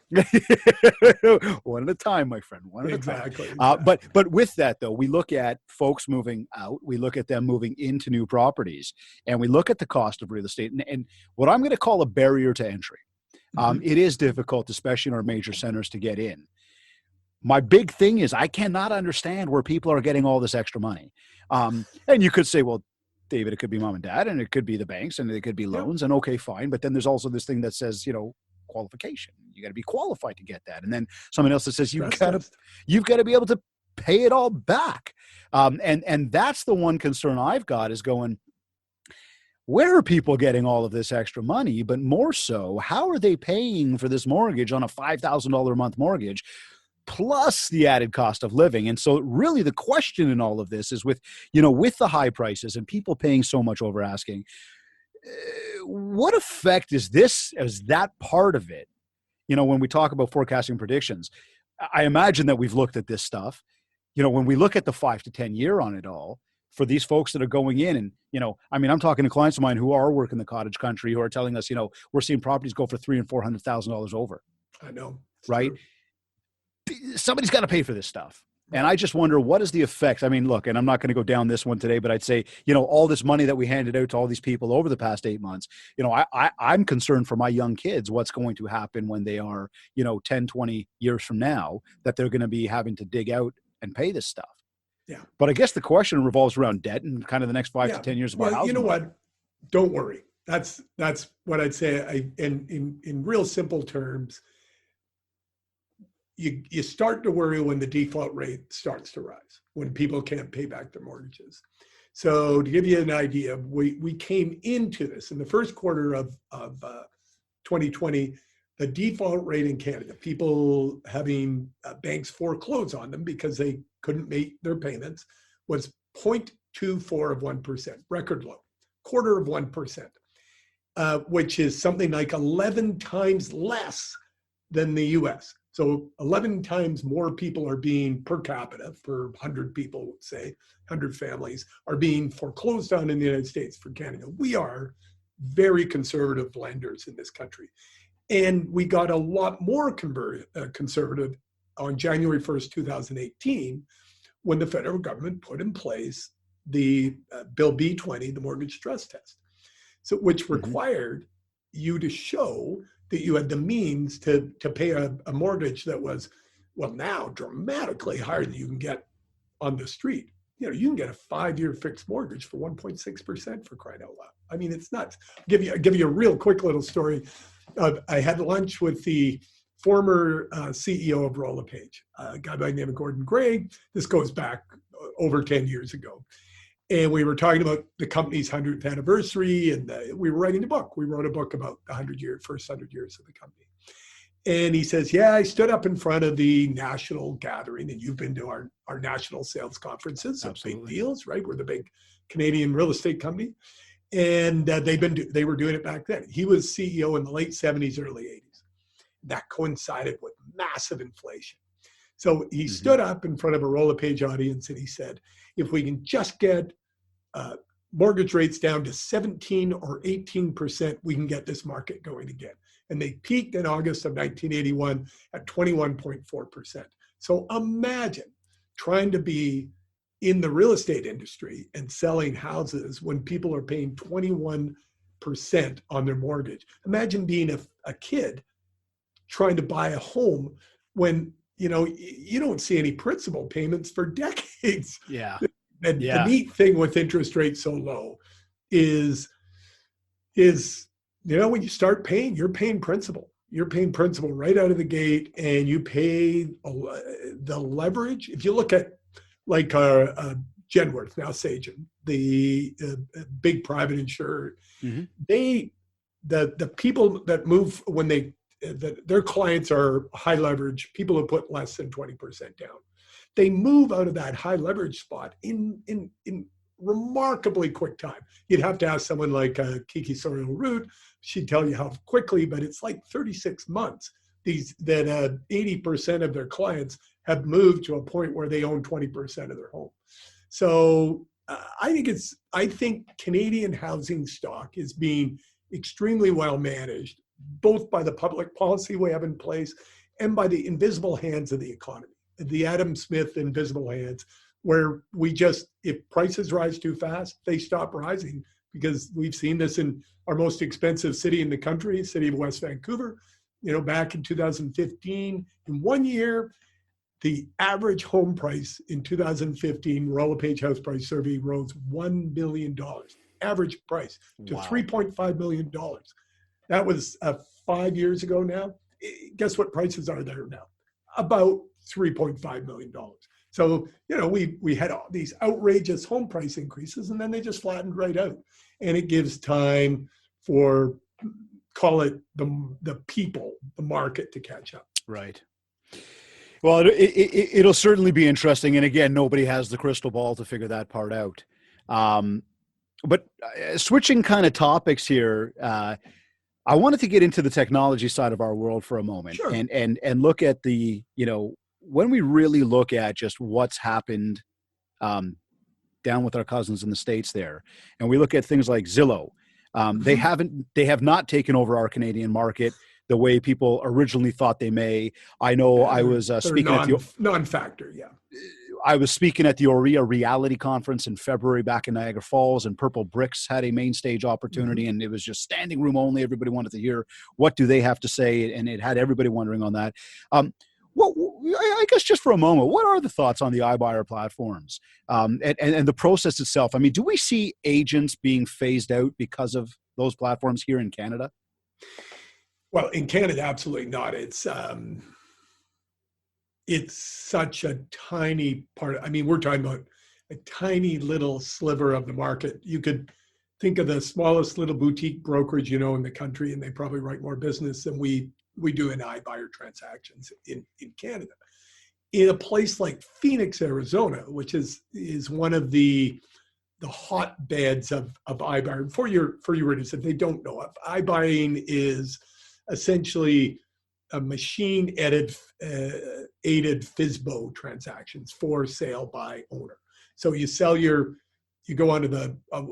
One at a time, my friend. Exactly. But with that, though, we look at folks moving out. We look at them moving into new properties, and we look at the cost of real estate and what I'm going to call a barrier to entry. It is difficult, especially in our major centers, to get in. My big thing is I cannot understand where people are getting all this extra money. And you could say, well, David, it could be mom and dad, and it could be the banks, and it could be loans, and okay, fine. But then there's also this thing that says, qualification. You got to be qualified to get that. And then something else that says you've got to be able to pay it all back. And that's the one concern I've got is going, where are people getting all of this extra money? But more so, how are they paying for this mortgage on a $5,000 a month mortgage, plus the added cost of living? And so really the question in all of this is with the high prices and people paying so much over asking, what effect is that part of it? When we talk about forecasting predictions, I imagine that we've looked at this stuff. When we look at the 5 to 10 year on it all, for these folks that are going in and, I'm talking to clients of mine who are working the cottage country who are telling us, we're seeing properties go for $300,000 and $400,000 over. I know. Right. True. Somebody's got to pay for this stuff. And I just wonder, what is the effect? I mean, look, and I'm not going to go down this one today, but I'd say, all this money that we handed out to all these people over the past 8 months, I'm concerned for my young kids, what's going to happen when they are, 10, 20 years from now, that they're going to be having to dig out and pay this stuff. Yeah. But I guess the question revolves around debt and kind of the next 5 to 10 years of our housing. You know what? Don't worry. That's what I'd say. In real simple terms, you start to worry when the default rate starts to rise, when people can't pay back their mortgages. So to give you an idea, we came into this in the first quarter of 2020. the default rate in Canada, people having banks foreclose on them because they couldn't make their payments, was 0.24 of 1%, record low, quarter of 1%, which is something like 11 times less than the US. So 11 times more people are being, per capita, per 100 people, say, 100 families, are being foreclosed on in the United States for Canada. We are very conservative lenders in this country. And we got a lot more conservative on January 1st, 2018, when the federal government put in place the Bill B-20, the mortgage stress test, so which required you to show that you had the means to pay a mortgage that was, well, now dramatically higher than you can get on the street. You know, you can get a 5-year fixed mortgage for 1.6%, for crying out loud. I mean, it's nuts. I'll give you a real quick little story. I had lunch with the former CEO of LePage, a guy by the name of Gordon Gray. This goes back over 10 years ago. And we were talking about the company's 100th anniversary, and we were writing a book. We wrote a book about the first 100 years of the company. And he says, yeah, I stood up in front of the national gathering, and you've been to our national sales conferences, so big deals, right? We're the big Canadian real estate company. And they were doing it back then. He was CEO in the late 70s, early 80s. That coincided with massive inflation. So he stood up in front of a LePage audience and he said, if we can just get mortgage rates down to 17 or 18%, we can get this market going again. And they peaked in August of 1981 at 21.4%. So imagine trying to be in the real estate industry and selling houses when people are paying 21% on their mortgage. Imagine being a kid trying to buy a home when, you know, you don't see any principal payments for decades. Yeah. The neat thing with interest rates so low is, you know, when you start paying, you're paying principal. You're paying principal right out of the gate, and you pay the leverage. If you look at like Genworth, now Sagen, the big private insurer, the people that move when their clients are high leverage, people who put less than 20% down, they move out of that high leverage spot in remarkably quick time. You'd have to ask someone like Kiki Sorial-Root. She'd tell you how quickly, but it's like 36 months. 80% of their clients have moved to a point where they own 20% of their home. So I think Canadian housing stock is being extremely well managed, both by the public policy we have in place and by the invisible hands of the economy, the Adam Smith invisible hands, where if prices rise too fast, they stop rising, because we've seen this in our most expensive city in the country, city of West Vancouver. You know, back in 2015, in 1 year, the average home price in 2015, LePage House Price Survey, rose $1 million, average price, to $3.5 million. That was 5 years ago now. Guess what prices are there now? About $3.5 million. So, you know, we had all these outrageous home price increases, and then they just flattened right out. And it gives time for, call it the people, the market, to catch up. Right. Well, it'll certainly be interesting. And again, nobody has the crystal ball to figure that part out. But switching kind of topics here, I wanted to get into the technology side of our world for a moment. Sure. and look at the, you know, when we really look at just what's happened down with our cousins in the States there, and we look at things like Zillow, they have not taken over our Canadian market the way people originally thought they may. I know I was speaking at the non-factor, yeah. I was speaking at the Aurea Reality Conference in February back in Niagara Falls, and Purple Bricks had a main stage opportunity, and it was just standing room only. Everybody wanted to hear what do they have to say, and it had everybody wondering on that. Well, I guess just for a moment, what are the thoughts on the iBuyer platforms and the process itself? I mean, do we see agents being phased out because of those platforms here in Canada? Well, in Canada, absolutely not. It's such a tiny part. I mean, we're talking about a tiny little sliver of the market. You could think of the smallest little boutique brokerage, you know, in the country, and they probably write more business than we we do in iBuyer transactions in Canada. In a place like Phoenix, Arizona, which is one of the hotbeds of iBuying. For your readers, if they don't know of, iBuying is essentially a machine-aided FSBO transactions, for sale by owner. So you go onto a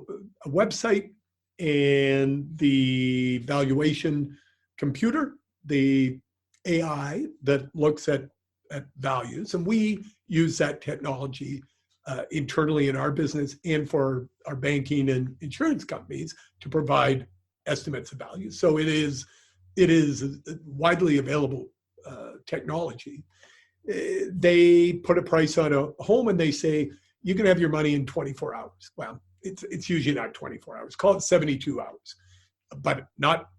website, and the valuation computer, the AI that looks at values, and we use that technology internally in our business and for our banking and insurance companies to provide estimates of value. So it is widely available technology. They put a price on a home and they say, you can have your money in 24 hours. Well, it's usually not 24 hours. Call it 72 hours, but not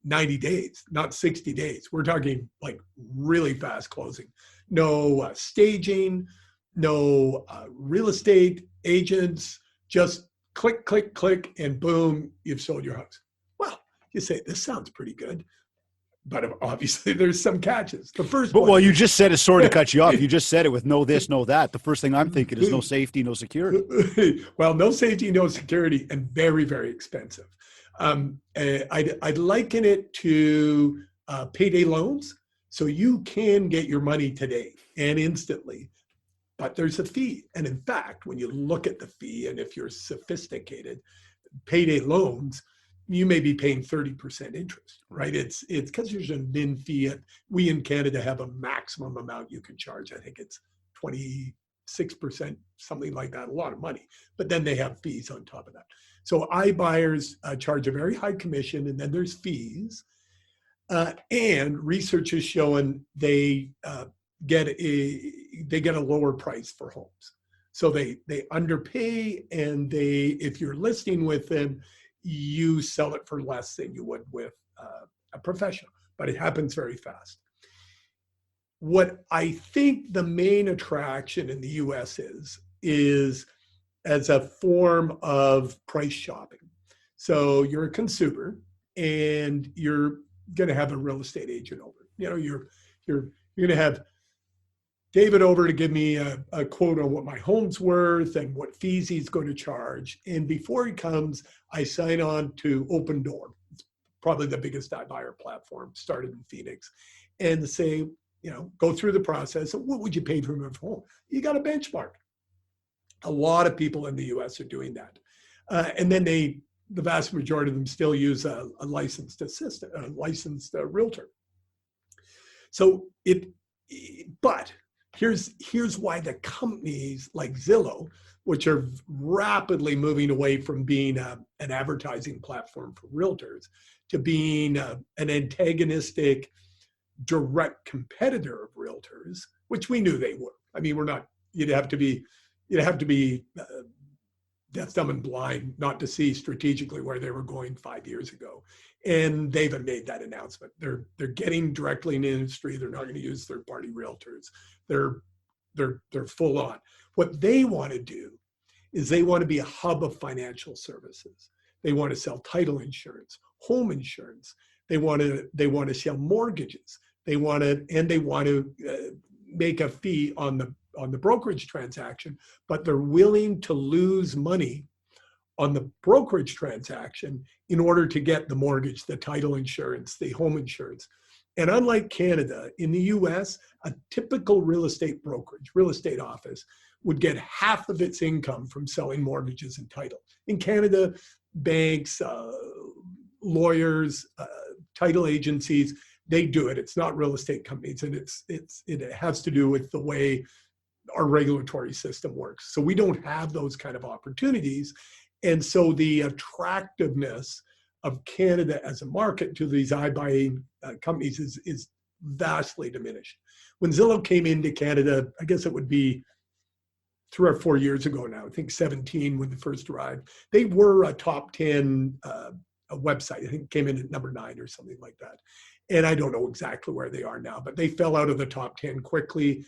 90 days, not 60 days. We're talking like really fast closing. No staging, no real estate agents, just click, click, click, and boom, you've sold your house. Well, you say, this sounds pretty good. But obviously there's some catches. The first one. Well, you just said it, sorry to cut you off. You just said it with no this, no that. The first thing I'm thinking is no safety, no security. Well, no safety, no security, and very, very expensive. I'd liken it to payday loans. So you can get your money today and instantly, but there's a fee. And in fact, when you look at the fee, and if you're sophisticated, payday loans, you may be paying 30% interest, right? It's because there's a min fee. We in Canada have a maximum amount you can charge. I think it's 26%, something like that, a lot of money. But then they have fees on top of that. So iBuyers charge a very high commission, and then there's fees. And research has shown they get a lower price for homes. So they underpay, and if you're listing with them, you sell it for less than you would with a professional, but it happens very fast. What I think the main attraction in the US is as a form of price shopping. So you're a consumer and you're going to have a real estate agent over. You're going to have David over to give me a quote on what my home's worth and what fees he's going to charge. And before he comes, I sign on to Open Door. It's probably the biggest iBuyer platform, started in Phoenix. And say, go through the process. What would you pay for your home? You got a benchmark. A lot of people in the US are doing that. And then the vast majority of them still use a licensed assistant, a licensed realtor. So but here's why the companies like Zillow, which are rapidly moving away from being an advertising platform for realtors to being an antagonistic, direct competitor of realtors, which we knew they were. I mean, you'd have to be deaf, dumb, and blind not to see strategically where they were going 5 years ago. And they've made that announcement. They're getting directly in the industry. They're not going to use third-party realtors. They're full on. What they want to do is they want to be a hub of financial services. They want to sell title insurance, home insurance. They want to sell mortgages. They want to make a fee on the brokerage transaction, but they're willing to lose money on the brokerage transaction in order to get the mortgage, the title insurance, the home insurance. And unlike Canada, in the US, a typical real estate brokerage, real estate office, would get half of its income from selling mortgages and title. In Canada, banks, lawyers, title agencies, they do it. It's not real estate companies, and it has to do with the way our regulatory system works. So we don't have those kind of opportunities. And so the attractiveness of Canada as a market to these iBuying companies is vastly diminished. When Zillow came into Canada, I guess it would be 3 or 4 years ago now, I think 17 when they first arrived, they were a top 10 a website. I think came in at number 9 or something like that. And I don't know exactly where they are now, but they fell out of the top 10 quickly.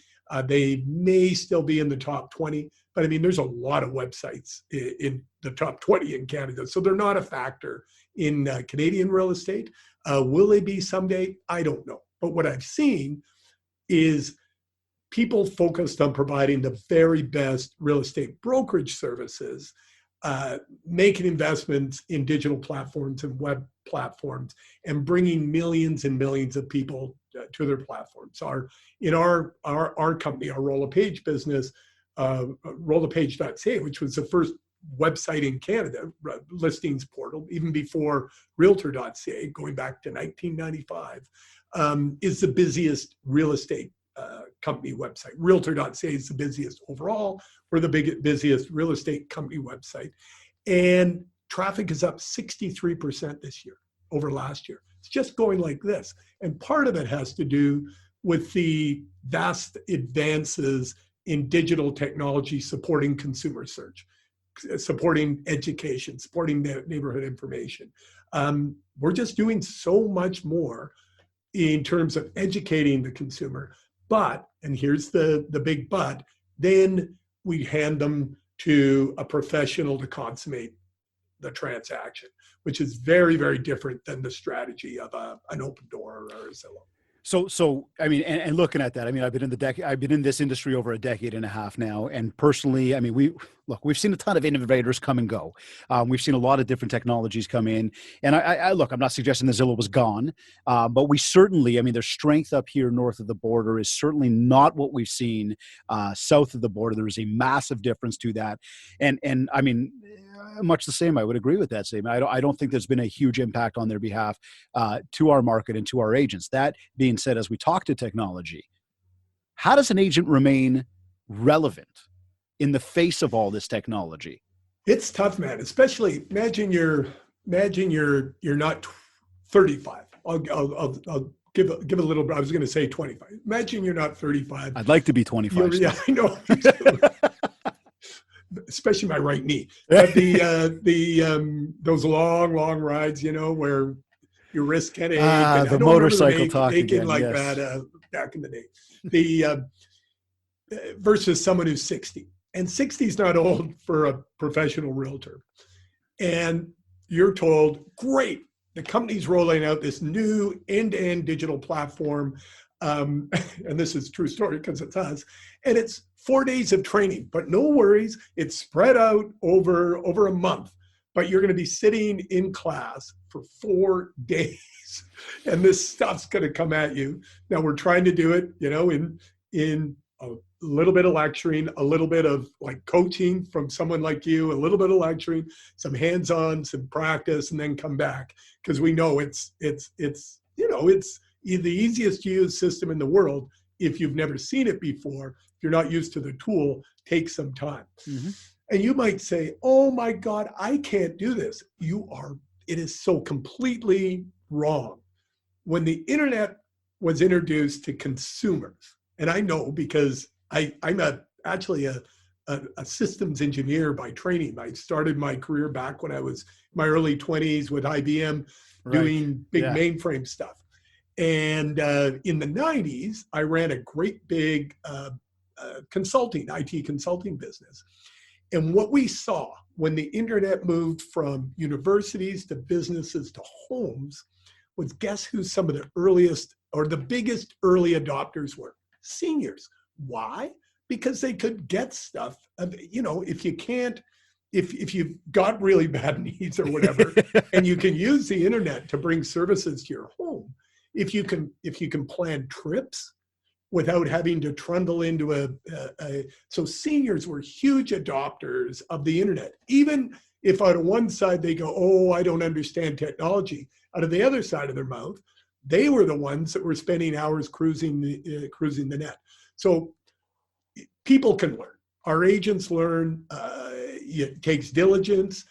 They may still be in the top 20, But I mean, there's a lot of websites in the top 20 in Canada. So they're not a factor in Canadian real estate. Will they be someday? I don't know. But what I've seen is people focused on providing the very best real estate brokerage services, making investments in digital platforms and web platforms, and bringing millions and millions of people to their platforms. In our company, our LePage business, LePage.ca, which was the first website in Canada, listings portal, even before Realtor.ca, going back to 1995, is the busiest real estate company website. Realtor.ca is the busiest overall. We're the busiest real estate company website. And traffic is up 63% this year over last year. It's just going like this. And part of it has to do with the vast advances in digital technology supporting consumer search, supporting education, supporting neighborhood information. We're just doing so much more in terms of educating the consumer. But, and here's the big but, then we hand them to a professional to consummate the transaction, which is very, very different than the strategy of an Open Door or a Zillow. So I mean, and looking at that, I mean, I've been in this industry over a decade and a half now, and personally, I mean, we've seen a ton of innovators come and go. We've seen a lot of different technologies come in, and I look, I'm not suggesting that Zillow was gone, but we certainly, I mean, their strength up here north of the border is certainly not what we've seen south of the border. There is a massive difference to that, and I mean, much the same. I would agree with that statement. I don't think there's been a huge impact on their behalf to our market and to our agents. That being said, as we talk to technology, how does an agent remain relevant in the face of all this technology? It's tough, man. Especially imagine you're not 35. I'll give a little bit. I was going to say 25. Imagine you're not 35. I'd like to be 25. Yeah, I know. Especially my right knee. But those long rides, where your wrist can ache. And the motorcycle talk aching again, like yes. that back in the day. The versus someone who's 60. And 60 is not old for a professional realtor. And you're told, great, the company's rolling out this new end-to-end digital platform. And this is a true story because it's us. And it's 4 days of training, but no worries. It's spread out over a month, but you're going to be sitting in class for 4 days and this stuff's going to come at you. Now we're trying to do it, in a little bit of lecturing, a little bit of like coaching from someone like you, a little bit of lecturing, some hands-on, some practice, and then come back. Because we know it's the easiest to use system in the world. If you've never seen it before, if you're not used to the tool, takes some time. Mm-hmm. And you might say, oh my God, I can't do this. It is so completely wrong. When the internet was introduced to consumers, and I know because I'm actually a systems engineer by training. I started my career back when I was in my early 20s with IBM, doing big mainframe stuff. And in the 90s, I ran a great big IT consulting business. And what we saw when the internet moved from universities to businesses to homes was, guess who some of the earliest or the biggest early adopters were? Seniors. Why? Because they could get stuff. If you've got really bad needs or whatever, and you can use the internet to bring services to your home, if you can plan trips without having to trundle into so seniors were huge adopters of the internet. Even if out of one side they go, oh, I don't understand technology, out of the other side of their mouth, they were the ones that were spending hours cruising the net. So people can learn. Our agents learn. It takes diligence.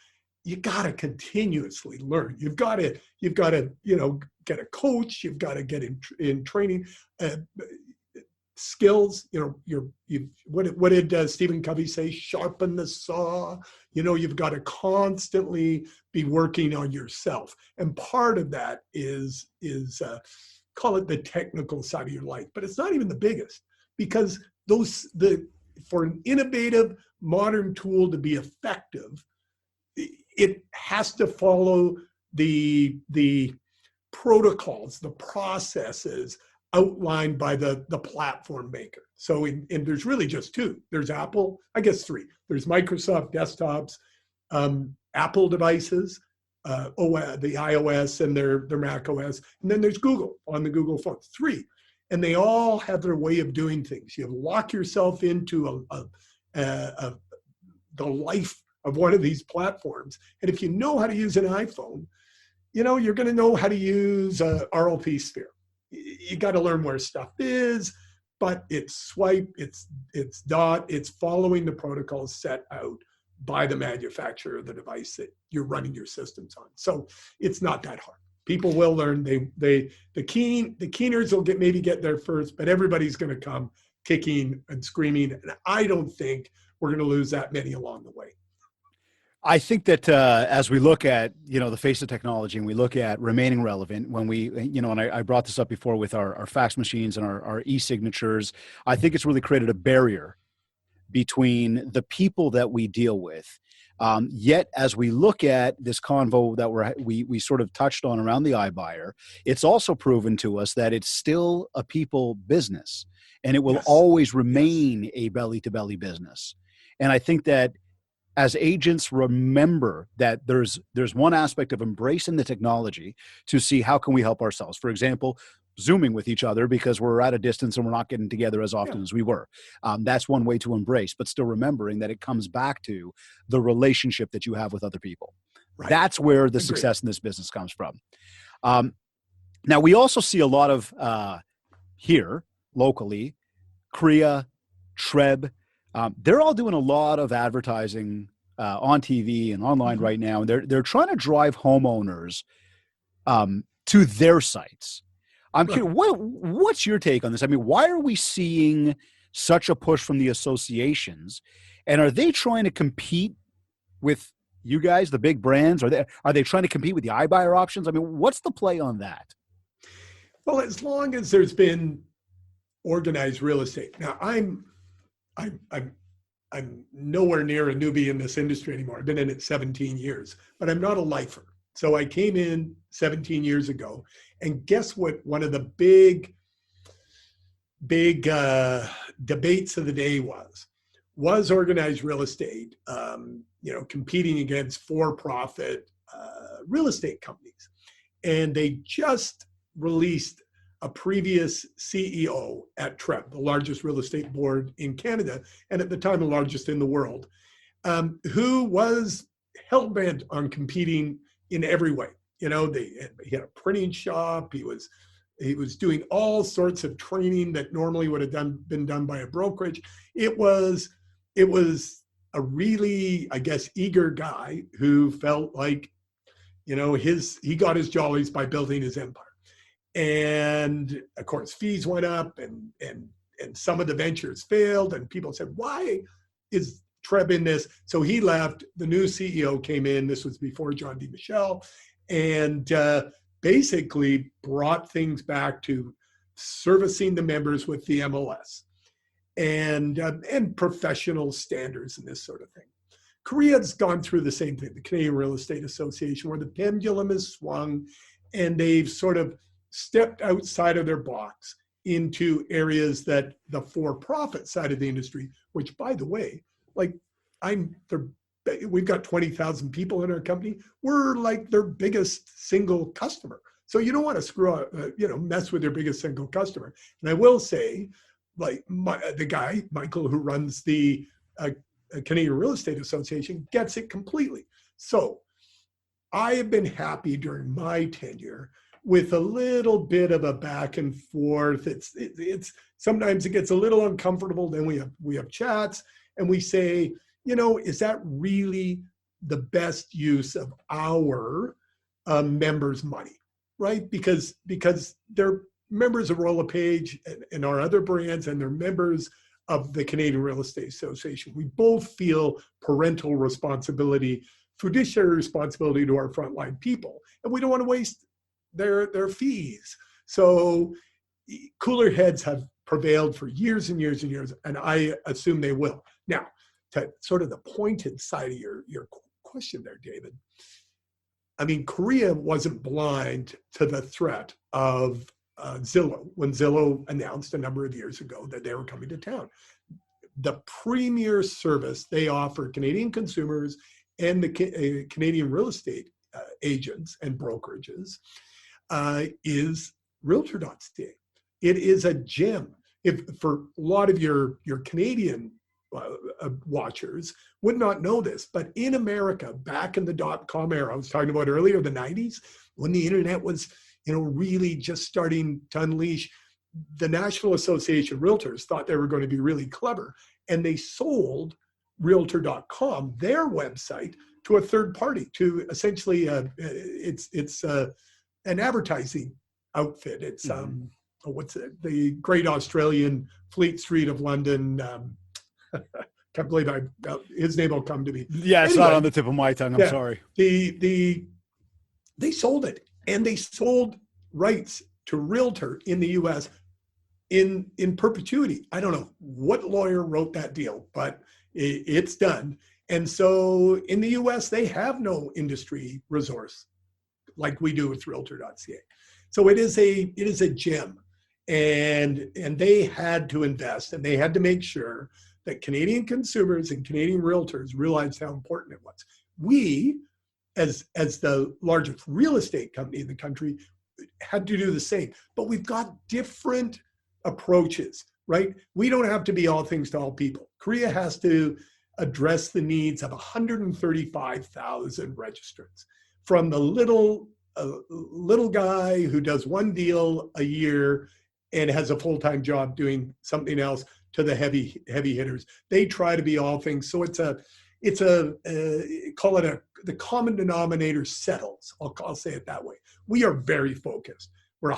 You got to continuously learn. You've got to get a coach. You've got to get in training. Skills. What did Stephen Covey say? Sharpen the saw. You've got to constantly be working on yourself, and part of that is call it the technical side of your life, but it's not even the biggest, because the for an innovative, modern tool to be effective, it has to follow the protocols, the processes outlined by the platform maker. So and there's really just two. There's Apple, I guess three. There's Microsoft desktops, Apple devices, OS, the iOS and their Mac OS, and then there's Google on the Google phone. Three. And they all have their way of doing things. You lock yourself into the life of one of these platforms. And if you know how to use an iPhone, you're going to know how to use RLP Sphere. You got to learn where stuff is, but it's swipe, it's dot, it's following the protocols set out by the manufacturer of the device that you're running your systems on. So it's not that hard. People will learn. The keeners will maybe get there first, but everybody's going to come kicking and screaming. And I don't think we're going to lose that many along the way. I think that as we look at, the face of technology and we look at remaining relevant when we, and I brought this up before with our fax machines and our e-signatures, I think it's really created a barrier between the people that we deal with. Yet, as we look at this convo that we sort of touched on around the iBuyer, it's also proven to us that it's still a people business, and it will always remain a belly-to-belly business. And I think that as agents remember that there's one aspect of embracing the technology to see how can we help ourselves. For example, Zooming with each other because we're at a distance and we're not getting together as often as we were. That's one way to embrace, but still remembering that it comes back to the relationship that you have with other people. Right. That's where the success in this business comes from. Now, we also see a lot of here locally, Korea, Treb, they're all doing a lot of advertising on TV and online right now, and they're trying to drive homeowners to their sites. I'm curious, what's your take on this? I mean, why are we seeing such a push from the associations, and are they trying to compete with you guys, the big brands? Are they trying to compete with the iBuyer options? I mean, what's the play on that? Well, as long as there's been organized real estate. Now, I'm nowhere near a newbie in this industry anymore. I've been in it 17 years, but I'm not a lifer. So I came in 17 years ago, and guess what? One of the big debates of the day was organized real estate, competing against for-profit real estate companies. And they just released a previous CEO at Treb, the largest real estate board in Canada, and at the time the largest in the world, who was hell-bent on competing in every way. He had a printing shop. He was doing all sorts of training that normally would have been done by a brokerage. It was a really, I guess, eager guy who felt like, he got his jollies by building his empire. And of course, fees went up and some of the ventures failed, and people said, why is Treb in this? So he left. The new CEO came in. This was before John D. Michel, and basically brought things back to servicing the members with the MLS and professional standards and this sort of thing. Korea's gone through the same thing, the Canadian Real Estate Association, where the pendulum has swung, and they've sort of stepped outside of their box into areas that the for-profit side of the industry, which, by the way, we've got 20,000 people in our company. We're like their biggest single customer. So you don't want to screw up, mess with your biggest single customer. And I will say, the guy, Michael, who runs the Canadian Real Estate Association, gets it completely. So I have been happy during my tenure with a little bit of a back and forth. It's sometimes it gets a little uncomfortable. Then we have chats and we say, is that really the best use of our members' money, right? Because they're members of LePage and our other brands, and they're members of the Canadian Real Estate Association. We both feel parental responsibility, fiduciary responsibility to our frontline people, and we don't want to waste their fees. So cooler heads have prevailed for years and years and years, and I assume they will. Now, to sort of the pointed side of your question there, David, I mean, Korea wasn't blind to the threat of Zillow when Zillow announced a number of years ago that they were coming to town. The premier service they offer Canadian consumers and the Canadian real estate agents and brokerages is Realtor.ca. It is a gem. If for a lot of your Canadian watchers would not know this, but in America, back in the .com era, I was talking about earlier, the 90s, when the internet was, really just starting to unleash, the National Association of Realtors thought they were going to be really clever, and they sold Realtor.com, their website, to a third party, to essentially it's an advertising outfit. It's what's it? The Great Australian Fleet Street of London. Can't believe his name will come to me. Yeah, it's anyway, not on the tip of my tongue. I'm sorry. They sold it, and they sold rights to Realtor in the U.S. in perpetuity. I don't know what lawyer wrote that deal, but it's done. And so in the U.S., they have no industry resource like we do with Realtor.ca. So it is a gem, and they had to invest, and they had to make sure that Canadian consumers and Canadian realtors realized how important it was. We, as the largest real estate company in the country, had to do the same, but we've got different approaches, right? We don't have to be all things to all people. Korea has to address the needs of 135,000 registrants, from the little guy who does one deal a year and has a full-time job doing something else, to the heavy hitters. They try to be all things. So it's a call it the common denominator settles. I'll say it that way. We are very focused. We're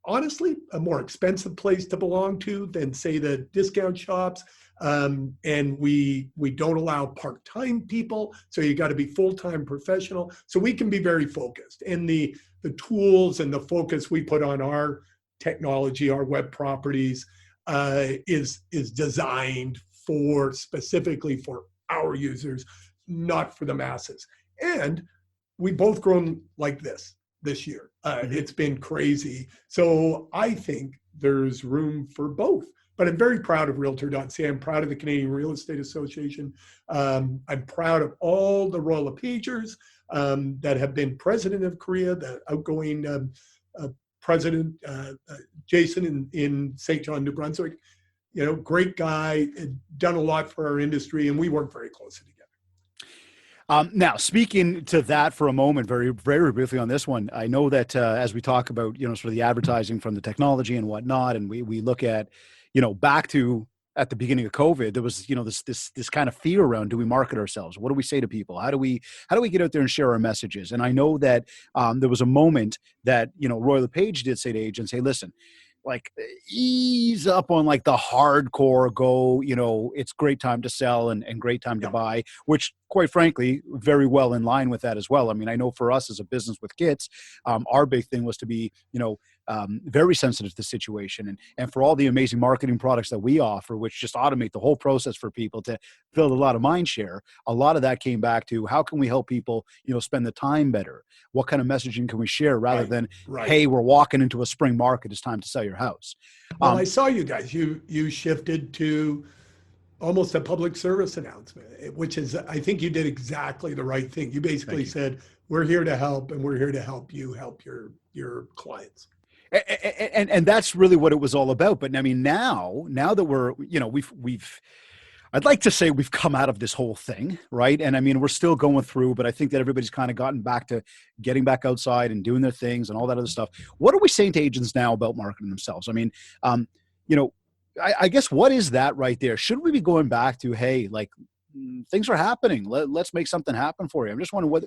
honestly, a more expensive place to belong to than, say, the discount shops. And we don't allow part-time people, so you got to be full-time professional. So we can be very focused. And the tools and the focus we put on our technology, our web properties, is designed specifically for our users, not for the masses. And we both grown like this year. It's been crazy. So I think there's room for both. But I'm very proud of Realtor.ca. I'm proud of the Canadian Real Estate Association. I'm proud of all the Royal LePagers that have been president of Korea, the outgoing President Jason in St. John, New Brunswick. Great guy, done a lot for our industry, and we work very closely together. Now, speaking to that for a moment, very, very briefly on this one, I know that as we talk about, sort of the advertising from the technology and whatnot, and we look at, back to at the beginning of COVID, there was, this kind of fear around, do we market ourselves? What do we say to people? How do we get out there and share our messages? And I know that there was a moment that, Royal LePage did say to agents, hey, listen, like, ease up on like the hardcore go, it's great time to sell and great time to buy, which quite frankly, very well in line with that as well. I mean, I know for us as a business with kits, our big thing was to be, very sensitive to the situation and for all the amazing marketing products that we offer, which just automate the whole process for people to build a lot of mind share. A lot of that came back to how can we help people, spend the time better? What kind of messaging can we share rather than, hey, we're walking into a spring market, it's time to sell your house. Well, I saw you guys, you shifted to almost a public service announcement, which is, I think you did exactly the right thing. You basically said, we're here to help, and we're here to help you help your clients. And that's really what it was all about. But I mean, now that we're, I'd like to say we've come out of this whole thing, right? And I mean, we're still going through, but I think that everybody's kind of gotten back to getting back outside and doing their things and all that other stuff. What are we saying to agents now about marketing themselves? I mean, I guess what is that right there? Should we be going back to, hey, like, things are happening. Let's make something happen for you. I'm just wondering,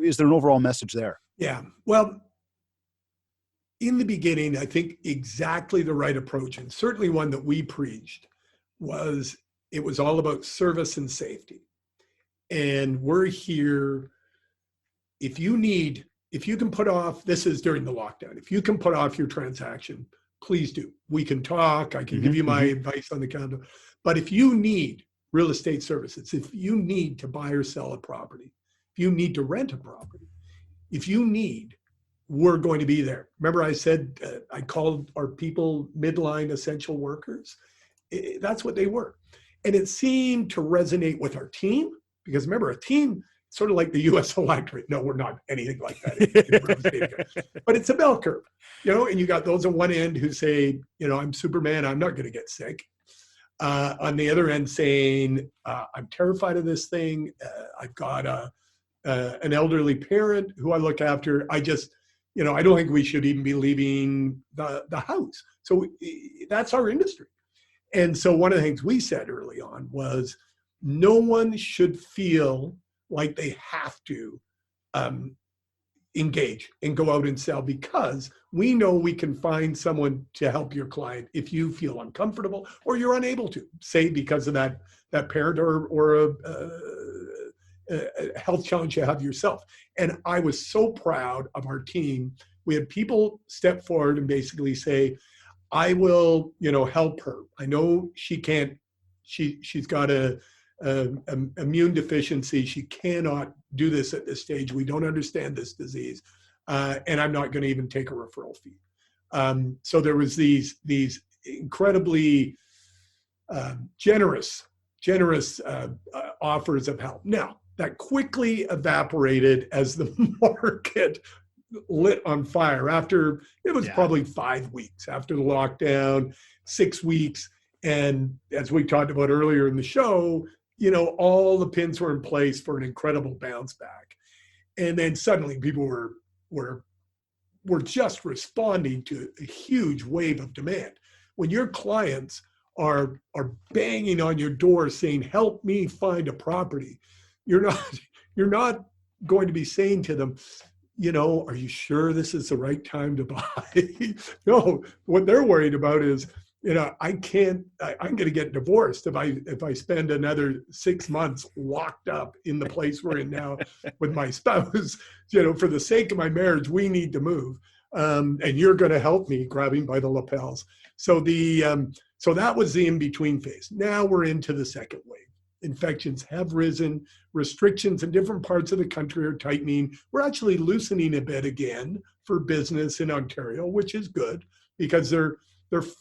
is there an overall message there? Yeah. Well, in the beginning, I think exactly the right approach, and certainly one that we preached, was it was all about service and safety. And we're here, if you can put off, this is during the lockdown, if you can put off your transaction please do. We can talk. I can give you my advice on the condo. But if you need real estate services, if you need to buy or sell a property, if you need to rent a property, if you need, we're going to be there. Remember I said I called our people midline essential workers? That's what they were. And it seemed to resonate with our team, because remember, a team, sort of like the US electorate. No, we're not anything like that in real estate. But it's a bell curve, and you got those on one end who say, I'm Superman, I'm not going to get sick. On the other end saying, I'm terrified of this thing. I've got an elderly parent who I look after. I just, I don't think we should even be leaving the house. So that's our industry. And so one of the things we said early on was no one should feel like they have to engage and go out and sell, because we know we can find someone to help your client if you feel uncomfortable or you're unable to, say because of that parent or a health challenge you have yourself. And I was so proud of our team. We had people step forward and basically say, I will, help her. I know she can't, she's got a immune deficiency. She cannot do this at this stage. We don't understand this disease. And I'm not going to even take a referral fee. So there was these incredibly generous offers of help. Now, that quickly evaporated as the market lit on fire after, it was probably 5 weeks after the lockdown, 6 weeks. And as we talked about earlier in the show, all the pins were in place for an incredible bounce back. And then suddenly people were just responding to a huge wave of demand. When your clients are banging on your door saying, help me find a property, you're not going to be saying to them, are you sure this is the right time to buy? No, what they're worried about is, I'm going to get divorced if I spend another 6 months locked up in the place we're in now with my spouse. For the sake of my marriage, we need to move. And you're going to help me, grabbing by the lapels. So so that was the in-between phase. Now we're into the second wave. Infections have risen. Restrictions in different parts of the country are tightening. We're actually loosening a bit again for business in Ontario, which is good, because they're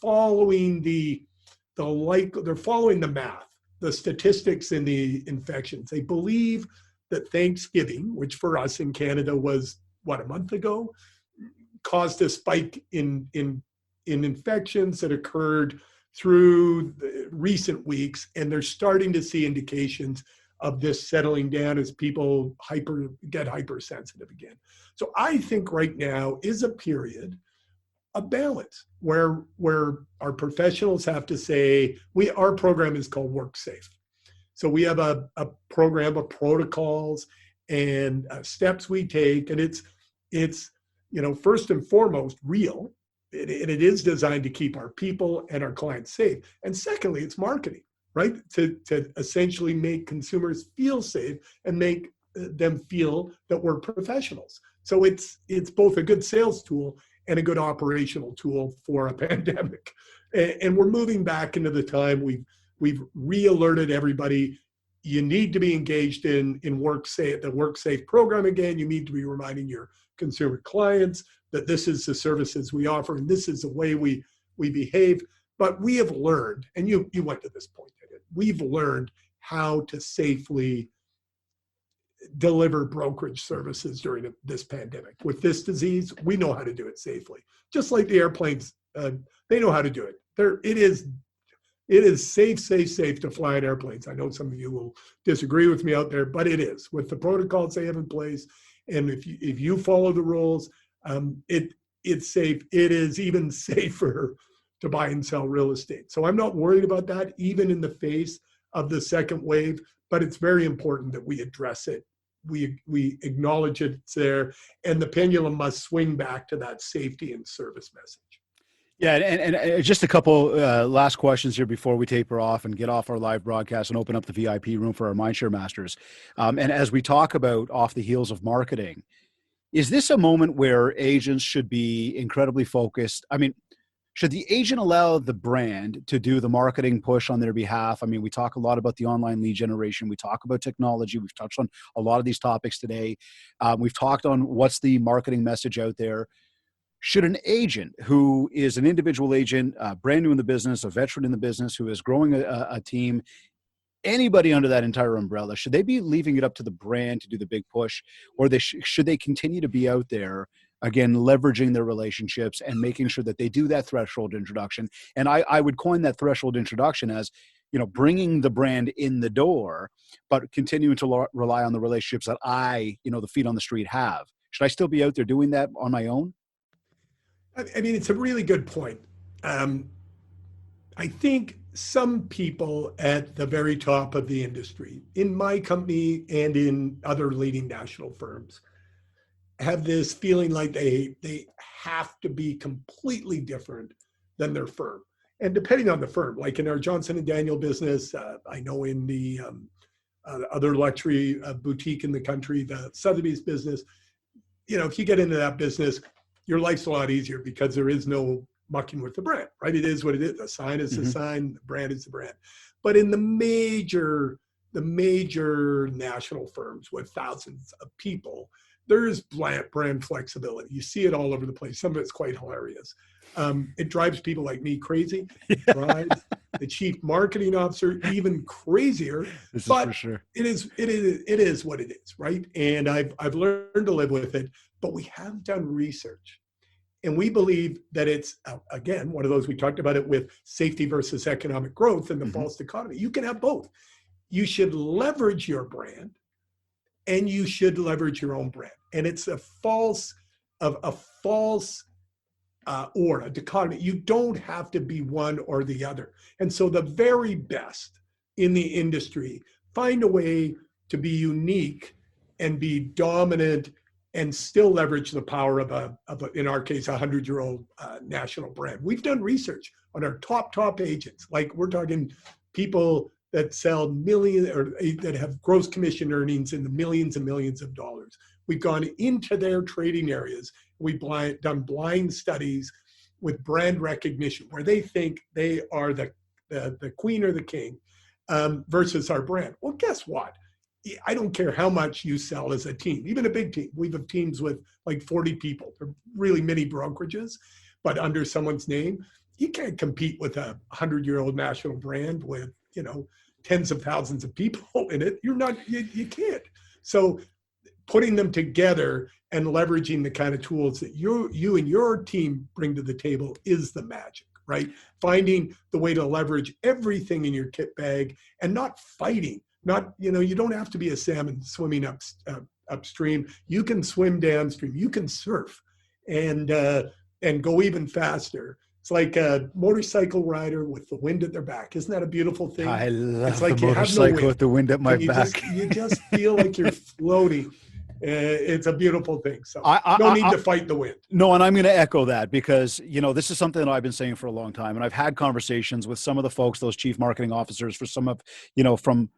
following they're following the math, the statistics in the infections. They believe that Thanksgiving, which for us in Canada was a month ago, caused a spike in infections that occurred through the recent weeks, and they're starting to see indications of this settling down as people get hypersensitive again. So I think right now is a period of balance where our professionals have to say, our program is called Work Safe. So we have a program of protocols and steps we take, and it's first and foremost real. It is designed to keep our people and our clients safe. And secondly, it's marketing, right? To essentially make consumers feel safe and make them feel that we're professionals. So it's both a good sales tool and a good operational tool for a pandemic. And we're moving back into the time we've re-alerted everybody. You need to be engaged in the Work Safe program again. You need to be reminding your consumer clients that this is the services we offer and this is the way we behave. But we have learned, and you went to this point, we've learned how to safely deliver brokerage services during this pandemic. With this disease, we know how to do it safely. Just like the airplanes, they know how to do it. It is safe to fly in airplanes. I know some of you will disagree with me out there, but it is. With the protocols they have in place, and if you follow the rules, it's safe. It is even safer to buy and sell real estate. So I'm not worried about that, even in the face of the second wave, but it's very important that we address it. We acknowledge it's there, and the pendulum must swing back to that safety and service message. Yeah, and just a couple last questions here before we taper off and get off our live broadcast and open up the VIP room for our MindShare Masters. And as we talk about off the heels of marketing, is this a moment where agents should be incredibly focused? I mean, should the agent allow the brand to do the marketing push on their behalf? I mean, we talk a lot about the online lead generation. We talk about technology. We've touched on a lot of these topics today. We've talked on what's the marketing message out there. Should an agent who is an individual agent, brand new in the business, a veteran in the business, who is growing a team, anybody under that entire umbrella, should they be leaving it up to the brand to do the big push, or should they continue to be out there, again, leveraging their relationships and making sure that they do that threshold introduction? And I would coin that threshold introduction as, bringing the brand in the door, but continuing to rely on the relationships that the feet on the street have. Should I still be out there doing that on my own? I mean, it's a really good point. I think some people at the very top of the industry, in my company and in other leading national firms, have this feeling like they have to be completely different than their firm. And depending on the firm, like in our Johnson & Daniel business, I know in the other luxury boutique in the country, the Sotheby's business, if you get into that business, your life's a lot easier because there is no mucking with the brand, right? It is what it is. The sign is the sign, the brand is the brand. But in the major national firms with thousands of people, there's brand flexibility. You see it all over the place. Some of it's quite hilarious. It drives people like me crazy. It drives the chief marketing officer even crazier. This is but for sure. It is what it is, right? And I've learned to live with it. But we have done research, and we believe that it's, again, one of those, we talked about it with safety versus economic growth and the false dichotomy. You can have both. You should leverage your brand, and you should leverage your own brand. And it's a false or a dichotomy. You don't have to be one or the other. And so the very best in the industry find a way to be unique and be dominant and still leverage the power of in our case, 100-year-old national brand. We've done research on our top agents. Like, we're talking people that sell millions, or that have gross commission earnings in the millions and millions of dollars. We've gone into their trading areas. We've done blind studies with brand recognition, where they think they are the queen or the king versus our brand. Well, guess what? I don't care how much you sell as a team, even a big team. We have teams with like 40 people. They're really mini brokerages, but under someone's name. You can't compete with a 100-year-old national brand with, tens of thousands of people in it. You can't. So putting them together and leveraging the kind of tools that you and your team bring to the table is the magic, right? Finding the way to leverage everything in your kit bag and not fighting. You don't have to be a salmon swimming upstream. You can swim downstream. You can surf and go even faster. It's like a motorcycle rider with the wind at their back. Isn't that a beautiful thing? I love it's like the motorcycle with the wind at my back. You just feel like you're floating. It's a beautiful thing. So no need to fight the wind. No, and I'm going to echo that because, this is something that I've been saying for a long time. And I've had conversations with some of the folks, those chief marketing officers for some of, from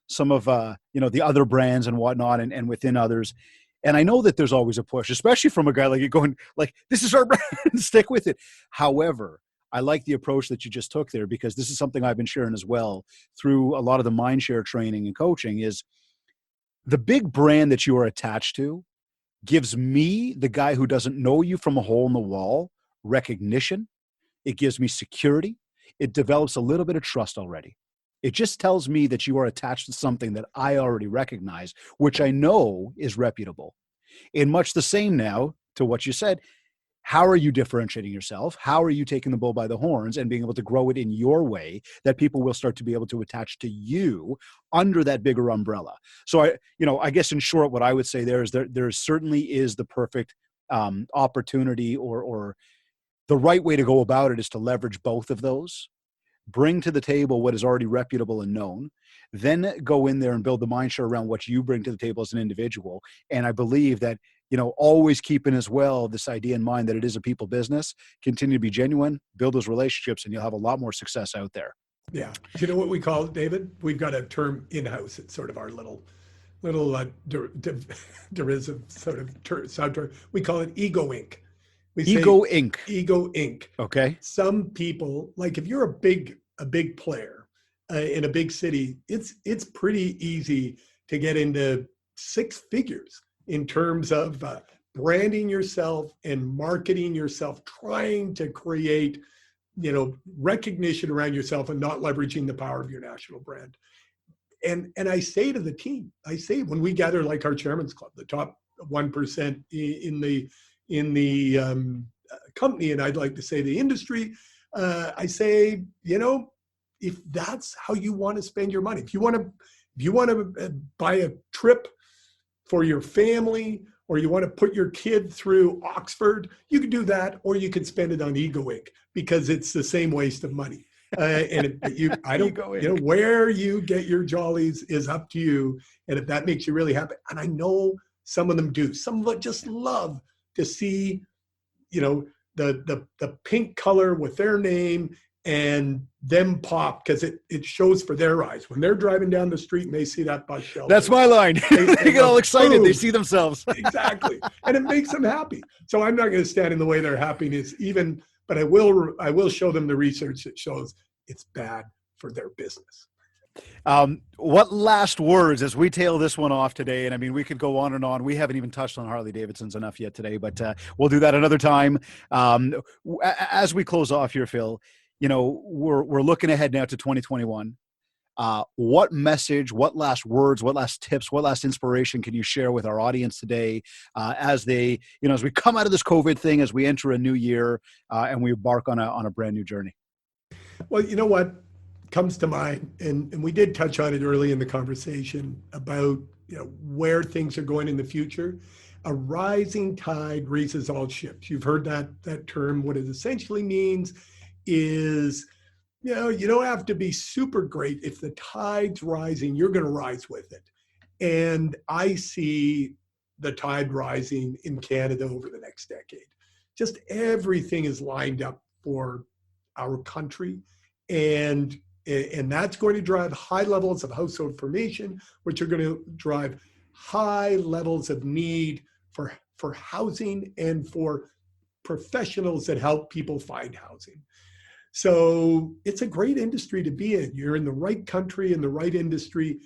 some of, the other brands and whatnot, and within others. And I know that there's always a push, especially from a guy like you going like, this is our brand, stick with it. However, I like the approach that you just took there, because this is something I've been sharing as well through a lot of the MindShare training and coaching, is the big brand that you are attached to gives me, the guy who doesn't know you from a hole in the wall, recognition. It gives me security. It develops a little bit of trust already. It just tells me that you are attached to something that I already recognize, which I know is reputable. In much the same now to what you said, how are you differentiating yourself? How are you taking the bull by the horns and being able to grow it in your way that people will start to be able to attach to you under that bigger umbrella? So I guess in short, what I would say there is there certainly is the perfect opportunity, or the right way to go about it is to leverage both of those. Bring to the table what is already reputable and known, then go in there and build the mindshare around what you bring to the table as an individual. And I believe that, always keeping as well this idea in mind that it is a people business, continue to be genuine, build those relationships, and you'll have a lot more success out there. Yeah. Do you know what we call it, David? We've got a term in-house. It's sort of our little derisive sort of subterm. We call it ego ink. We Ego say Inc. Ego Inc. Okay. Some people, like if you're a big player in a big city, it's pretty easy to get into six figures in terms of branding yourself and marketing yourself, trying to create, recognition around yourself and not leveraging the power of your national brand. And I say to the team, when we gather like our chairman's club, the top 1% in the company, and I'd like to say the industry, I say, if that's how you want to spend your money, if you want to buy a trip for your family, or you want to put your kid through Oxford, you can do that, or you can spend it on Ego Inc. because it's the same waste of money. Where you get your jollies is up to you. And if that makes you really happy, and I know some of them do, some of them just love to see, the pink color with their name and them pop because it shows for their eyes when they're driving down the street and they see that bus shelter. That's my line. They get all excited. Boom. They see themselves. Exactly. And it makes them happy. So I'm not going to stand in the way of their happiness but I will show them the research that shows it's bad for their business. What last words as we tail this one off today? And I mean, we could go on and on. We haven't even touched on Harley Davidson's enough yet today, but we'll do that another time. As we close off here, Phil, we're looking ahead now to 2021. What message, what last words, what last tips, what last inspiration can you share with our audience today as they, as we come out of this COVID thing, as we enter a new year and we embark on a brand new journey? Well, you know what comes to mind, and we did touch on it early in the conversation about where things are going in the future. A rising tide raises all ships. You've heard that term. What it essentially means is, you don't have to be super great. If the tide's rising, you're going to rise with it. And I see the tide rising in Canada over the next decade. Just everything is lined up for our country. And that's going to drive high levels of household formation, which are going to drive high levels of need for housing and for professionals that help people find housing. So it's a great industry to be in. You're in the right country, in the right industry.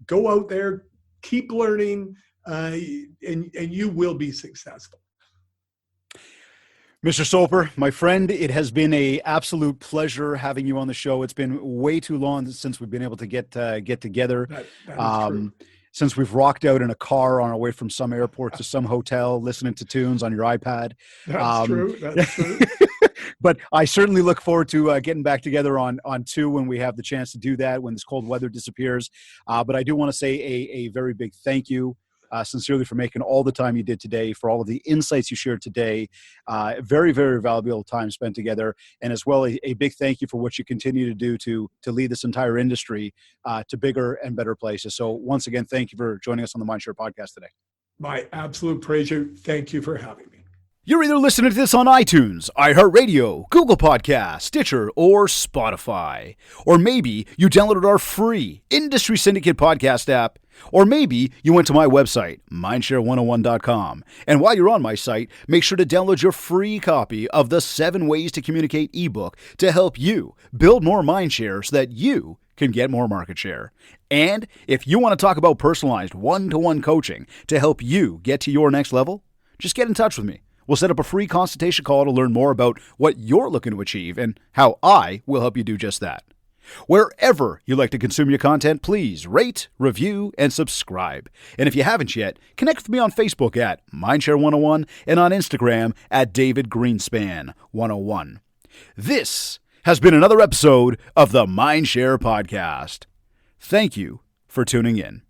Go out there, keep learning, and you will be successful. Mr. Soper, my friend, it has been an absolute pleasure having you on the show. It's been way too long since we've been able to get together. That is true. Since we've rocked out in a car on our way from some airport to some hotel, listening to tunes on your iPad. That's true. That's true. But I certainly look forward to getting back together on two when we have the chance to do that, when this cold weather disappears. But I do want to say a very big thank you. Sincerely for making all the time you did today, for all of the insights you shared today. Very, very valuable time spent together. And as well, a big thank you for what you continue to do to lead this entire industry to bigger and better places. So once again, thank you for joining us on the MindShare podcast today. My absolute pleasure. Thank you for having me. You're either listening to this on iTunes, iHeartRadio, Google Podcasts, Stitcher, or Spotify. Or maybe you downloaded our free Industry Syndicate podcast app. Or maybe you went to my website, mindshare101.com. And while you're on my site, make sure to download your free copy of the 7 Ways to Communicate ebook to help you build more mindshare so that you can get more market share. And if you want to talk about personalized one-to-one coaching to help you get to your next level, just get in touch with me. We'll set up a free consultation call to learn more about what you're looking to achieve and how I will help you do just that. Wherever you like to consume your content, please rate, review, and subscribe. And if you haven't yet, connect with me on Facebook at MindShare101 and on Instagram at DavidGreenspan101. This has been another episode of the MindShare Podcast. Thank you for tuning in.